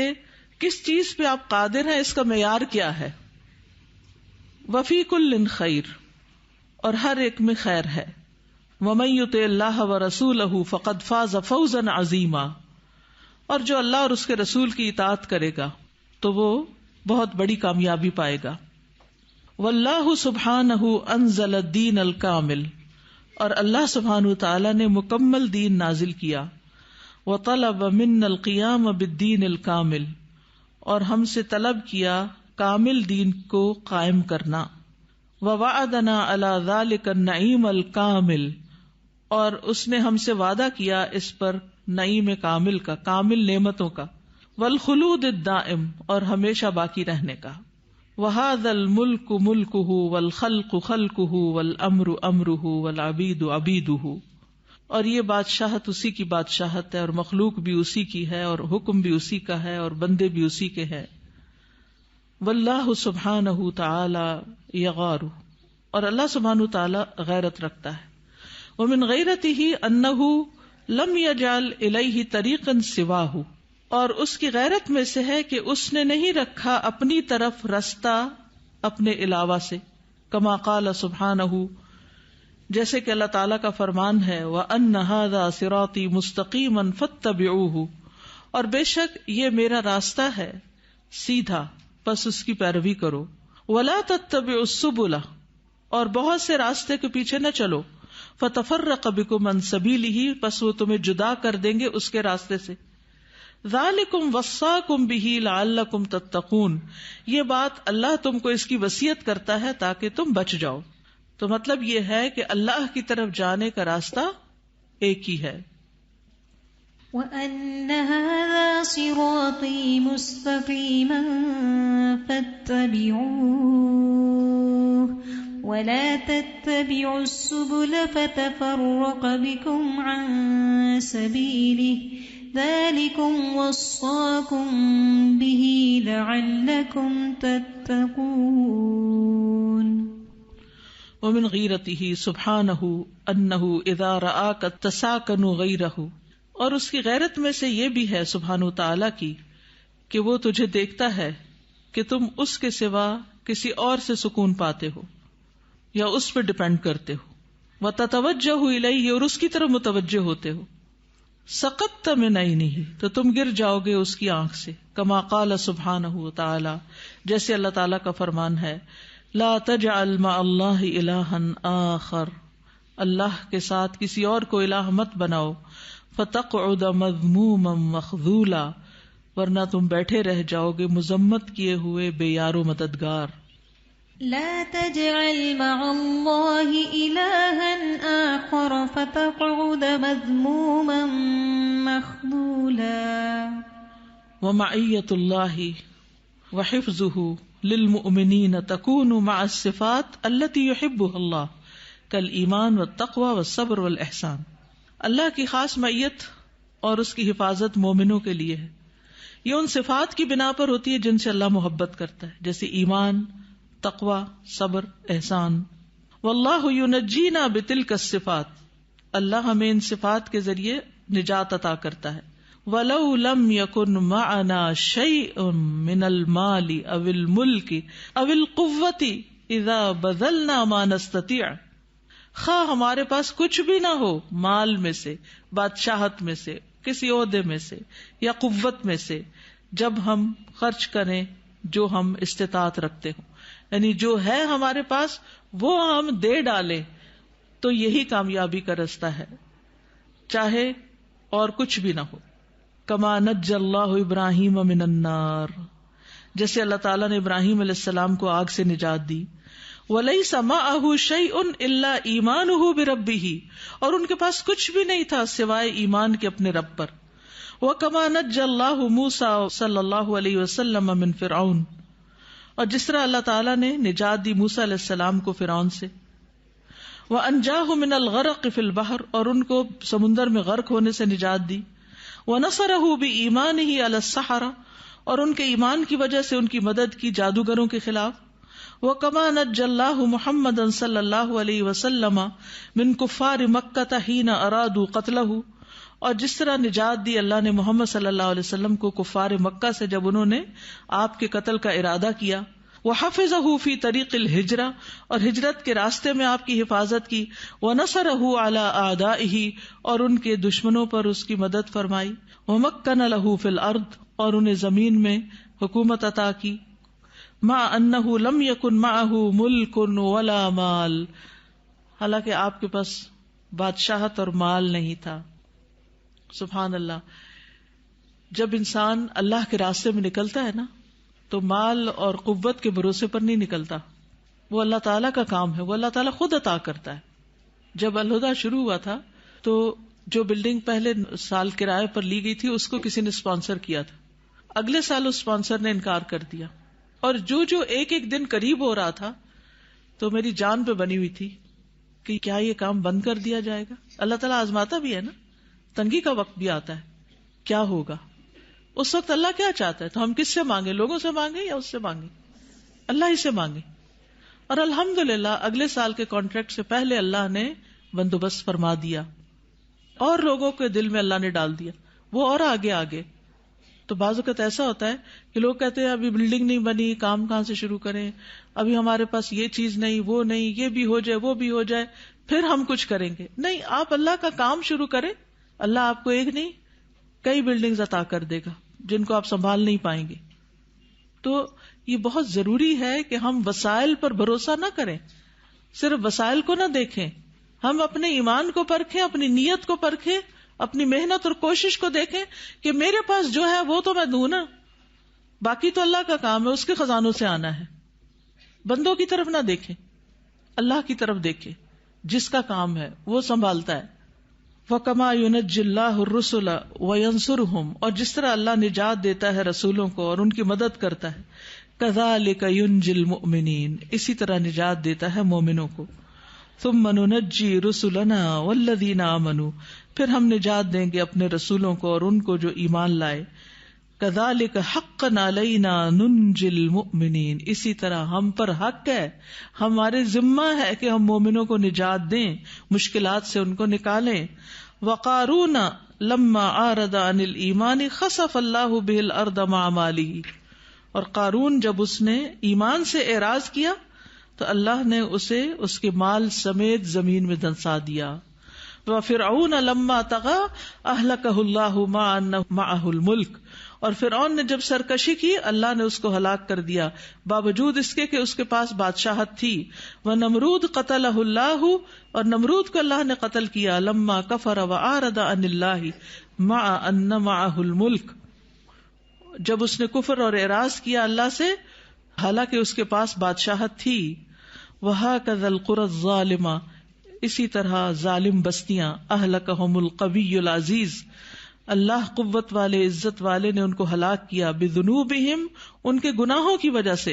کس چیز پہ آپ قادر ہیں، اس کا معیار کیا ہے. وفی کل خیر، اور ہر ایک میں خیر ہے. ومن یطع اللہ ورسولہ فقد فاز فوزا عظیما، اور جو اللہ اور اس کے رسول کی اطاعت کرے گا تو وہ بہت بڑی کامیابی پائے گا. واللہ سبحانہ انزل الدین الکامل، اور اللہ سبحانہ تعالی نے مکمل دین نازل کیا. وطلب منا القیام بالدین الکامل، اور ہم سے طلب کیا کامل دین کو قائم کرنا. ووعدنا علی ذلک النعیم الکامل، اور اس نے ہم سے وعدہ کیا اس پر نعیم کامل کا، کامل نعمتوں کا. والخلود الدائم، اور ہمیشہ باقی رہنے کا. وہذا الملک ملکہ والخلق خلقہ والامر امرہ والعبید عبیدہ، اور یہ بادشاہت اسی کی بادشاہت ہے، اور مخلوق بھی اسی کی ہے، اور حکم بھی اسی کا ہے، اور بندے بھی اسی کے ہیں. واللہ سبحانہ تعالی یغار، اور اللہ سبحانہ تعالی غیرت رکھتا ہے. ومن غیرتہ انہ لم یجعل الیہ طریقا سواہ، اور اس کی غیرت میں سے ہے کہ اس نے نہیں رکھا اپنی طرف رستہ اپنے علاوہ سے. کما قال سبحانہ، جیسے کہ اللہ تعالیٰ کا فرمان ہے وَأَنَّ هَذَا صِرَاطِي مُسْتَقِيمًا فَاتَّبِعُوهُ، اور بے شک یہ میرا راستہ ہے سیدھا، بس اس کی پیروی کرو. وَلَا تَتَّبِعُوا السُّبُلَ، اور بہت سے راستے کے پیچھے نہ چلو. فَتَفَرَّقَ بِكُمْ عَنْ سَبِيلِهِ، پس وہ تمہیں جدا کر دیں گے اس کے راستے سے. ذَلِكُمْ وَصَّاكُمْ بِهِ لَعَلَّكُمْ تَتَّقُونَ، یہ بات اللہ تم کو اس کی وصیت کرتا ہے تاکہ تم بچ جاؤ. تو مطلب یہ ہے کہ اللہ کی طرف جانے کا راستہ ایک ہی ہے. وَأَنَّ هَذَا صِرَاطِي مُسْتَقِيمًا فَاتَّبِعُوهُ وَلَا تَتَّبِعُوا السُّبُلَ فَتَفَرَّقَ بِكُمْ عَن سَبِيلِهِ ذَلِكُمْ وَصَّاكُمْ بِهِ لَعَلَّكُمْ تَتَّقُونَ. ومن غیرتہ سبحانہ انہ اذا رآک تساکن غیرہ، اور اس کی غیرت میں سے یہ بھی ہے سبحانہ تعالی کی کہ وہ تجھے دیکھتا ہے کہ تم اس کے سوا کسی اور سے سکون پاتے ہو یا اس پہ ڈپینڈ کرتے ہو. وتتوجہ الیہ، اور اس کی طرف متوجہ ہوتے ہو. سقطت من عینہ، تو تم گر جاؤ گے اس کی آنکھ سے. کما قال سبحانہ تعالی، جیسے اللہ تعالی کا فرمان ہے لا تجعل مع اللہ الہا آخر، اللہ کے ساتھ کسی اور کو الہ مت بناؤ. فتقعد مذموما مخذولا، ورنہ تم بیٹھے رہ جاؤ گے مذمت کیے ہوئے بے یار و مددگار. لا تجعل مع اللہ الہا آخر فتقعد مذموما مخذولا. ومعیت اللہ وحفظہ للمؤمنین تکون مع الصفات التي يحبها اللہ کالایمان والتقوی والصبر والاحسان. اللہ کی خاص معیت اور اس کی حفاظت مومنوں کے لیے ہے. یہ ان صفات کی بنا پر ہوتی ہے جن سے اللہ محبت کرتا ہے، جیسے ایمان، تقوی، صبر، احسان. واللہ ینجینا بتلک الصفات، اللہ ہمیں ان صفات کے ذریعے نجات عطا کرتا ہے. وَلَوْ لَمْ يَكُنْ مَعَنَا شَيْءٌ مِّنَ الْمَالِ أَوِ الْمُلْكِ أَوِ الْقُوَّةِ إِذَا بَذَلْنَا مَا نَسْتَطِيعُ. خواہ ہمارے پاس کچھ بھی نہ ہو، مال میں سے، بادشاہت میں سے، کسی عہدے میں سے یا قوت میں سے، جب ہم خرچ کریں جو ہم استطاعت رکھتے ہوں، یعنی جو ہے ہمارے پاس وہ ہم دے ڈالیں، تو یہی کامیابی کا رستہ ہے، چاہے اور کچھ بھی نہ ہو. کما نجى اللہ ابراہیم من النار، جیسے اللہ تعالیٰ نے ابراہیم علیہ السلام کو آگ سے نجات دی. وَلَيْسَ مَعَهُ شَيْءٌ إِلَّا إِيمَانُهُ بِرَبِّهِ، اور ان کے پاس کچھ بھی نہیں تھا سوائے ایمان کے اپنے رب پر. وَكَمَا نَجَّى اللَّهُ مُوسَى صلی اللہ علیہ وسلم من فرعون، اور جس طرح اللہ تعالیٰ نے نجات دی موسیٰ علیہ السلام کو فرعون سے. وَأَنْجَاهُ مِنَ الْغَرَقِ فِي الْبَحْرِ، اور ان کو سمندر میں غرق ہونے سے نجات دی. وَنَصَرَهُ بِإِيمَانِهِ عَلَى السَّحَرَةِ، اور ان کے ایمان کی وجہ سے ان کی مدد کی جادوگروں کے خلاف. وَكَمَا نَجَّى اللَّهُ مُحَمَّدًا صلی اللہ علیہ وسلم من کفار مکہ حین ارادوا قتلہ، اور جس طرح نجات دی اللہ نے محمد صلی اللہ علیہ وسلم کو کفار مکہ سے جب انہوں نے آپ کے قتل کا ارادہ کیا. وَحَفِظَهُ فِي طَرِيقِ الْهِجْرَةِ، اور ہجرت کے راستے میں آپ کی حفاظت کی. وَنَصَرَهُ عَلَى أَعْدَائِهِ، اور ان کے دشمنوں پر اس کی مدد فرمائی. وَمَكَّنَ لَهُ فِي الْأَرْضِ، اور انہیں زمین میں حکومت عطا کی. مَعَ أَنَّهُ لَمْ يَكُنْ مَعَهُ مُلْكٌ وَلَا مَالٌ، حالانکہ آپ کے پاس بادشاہت اور مال نہیں تھا. سبحان اللہ. جب انسان اللہ کے راستے میں نکلتا ہے نا تو مال اور قوت کے بھروسے پر نہیں نکلتا، وہ اللہ تعالیٰ کا کام ہے، وہ اللہ تعالیٰ خود عطا کرتا ہے. جب الہدیٰ شروع ہوا تھا تو جو بلڈنگ پہلے سال کرائے پر لی گئی تھی اس کو کسی نے اسپانسر کیا تھا، اگلے سال اس اسپانسر نے انکار کر دیا، اور جو ایک ایک دن قریب ہو رہا تھا تو میری جان پہ بنی ہوئی تھی کہ کیا یہ کام بند کر دیا جائے گا. اللہ تعالیٰ آزماتا بھی ہے نا، تنگی کا وقت بھی آتا ہے، کیا ہوگا اس وقت. اللہ کیا چاہتا ہے تو ہم کس سے مانگے، لوگوں سے مانگے یا اس سے مانگے؟ اللہ ہی سے مانگے. اور الحمدللہ اگلے سال کے کانٹریکٹ سے پہلے اللہ نے بندوبست فرما دیا اور لوگوں کے دل میں اللہ نے ڈال دیا، وہ اور آگے. تو بعض اوقات ایسا ہوتا ہے کہ لوگ کہتے ہیں ابھی بلڈنگ نہیں بنی، کام کہاں سے شروع کریں، ابھی ہمارے پاس یہ چیز نہیں، وہ نہیں، یہ بھی ہو جائے وہ بھی ہو جائے پھر ہم کچھ کریں گے. نہیں، آپ اللہ کا کام شروع کریں، اللہ آپ کو ایک نہیں کئی بلڈنگز عطا کر دے گا جن کو آپ سنبھال نہیں پائیں گے. تو یہ بہت ضروری ہے کہ ہم وسائل پر بھروسہ نہ کریں، صرف وسائل کو نہ دیکھیں، ہم اپنے ایمان کو پرکھیں، اپنی نیت کو پرکھیں، اپنی محنت اور کوشش کو دیکھیں کہ میرے پاس جو ہے وہ تو میں دوں نا، باقی تو اللہ کا کام ہے، اس کے خزانوں سے آنا ہے. بندوں کی طرف نہ دیکھیں، اللہ کی طرف دیکھیں، جس کا کام ہے وہ سنبھالتا ہے. وَكَمَا يُنَجِّي اللَّهُ الرُّسُلَ وَيَنصُرُهُمْ، اور جس طرح اللہ نجات دیتا ہے رسولوں کو اور ان کی مدد کرتا ہے. كَذَلِكَ يُنْجِي الْمُؤْمِنِينَ، اسی طرح نجات دیتا ہے مومنوں کو. ثُمَّ نُنَجِّي رُسُلَنَا وَالَّذِينَ آمَنُوا، پھر ہم نجات دیں گے اپنے رسولوں کو اور ان کو جو ایمان لائے. كَذَلِكَ حَقًّا عَلَيْنَا نُنْجِي الْمُؤْمِنِينَ، اسی طرح ہم پر حق ہے، ہمارے ذمہ ہے کہ ہم مومنوں کو نجات دیں، مشکلات سے ان کو نکالیں. وقارون لما عارض عن الایمان خسف اللہ بہ الارض مع مالہ، اور قارون جب اس نے ایمان سے اعراض کیا تو اللہ نے اسے اس کے مال سمیت زمین میں دنسا دیا. وفرعون لما طغى اہلکہ اللہ مع ان معہ الملک، اور فرعون نے جب سرکشی کی اللہ نے اس کو ہلاک کر دیا باوجود اس کے کہ اس کے پاس بادشاہت تھی. وَنَمْرُودَ قَتَلَهُ اللَّهُ، اور نمرود کو اللہ نے قتل کیا. لما کفر وَأَعْرَضَ عَنِ اللَّهِ مَعَ أَنَّ مَعَهُ الْمُلْكَ، جب اس نے کفر اور اعراض کیا اللہ سے حالانکہ اس کے پاس بادشاہت تھی. وَهَكَذَا الْقُرَى الظَّالِمَةُ، اسی طرح ظالم بستیاں. أَهْلَكَهُمُ الْقَوِيُّ الْعَزِيزُ، اللہ قوت والے عزت والے نے ان کو ہلاک کیا. بذنوبہم، ان کے گناہوں کی وجہ سے.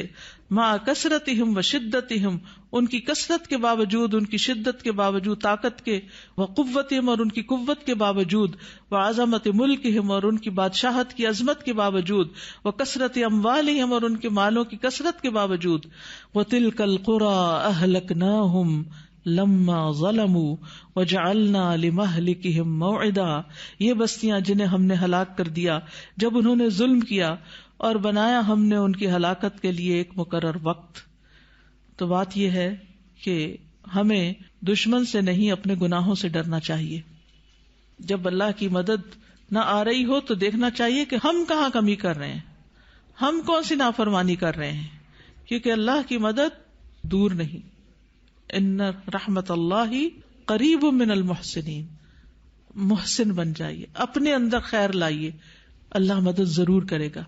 مع کثرتہم وشدتہم، ان کی کثرت کے باوجود، ان کی شدت کے باوجود، طاقت کے. وقوتہم، اور ان کی قوت کے باوجود. وعظمت ملکہم، اور ان کی بادشاہت کی عظمت کے باوجود. وکثرت اموالہم، اور ان کے مالوں کی کثرت کے باوجود. وتلک القری اہلکناہم لما ظلموا وجعلنا لمہلکہم موعدا، یہ بستیاں جنہیں ہم نے ہلاک کر دیا جب انہوں نے ظلم کیا، اور بنایا ہم نے ان کی ہلاکت کے لیے ایک مقرر وقت. تو بات یہ ہے کہ ہمیں دشمن سے نہیں اپنے گناہوں سے ڈرنا چاہیے. جب اللہ کی مدد نہ آ رہی ہو تو دیکھنا چاہیے کہ ہم کہاں کمی کر رہے ہیں, ہم کون سی نافرمانی کر رہے ہیں, کیونکہ اللہ کی مدد دور نہیں. ان رحمت اللہ قریب من المحسنین. محسن بن جائیے, اپنے اندر خیر لائیے, اللہ مدد ضرور کرے گا.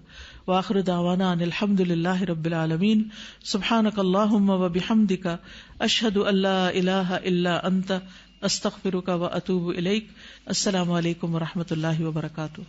وآخر دعوانا ان الحمد للہ رب العالمین. سبحانک اللہم وبحمدک اشہد ان لا الہ الا انت استغفرک واتوب الیک. السلام علیکم ورحمۃ اللہ وبرکاتہ.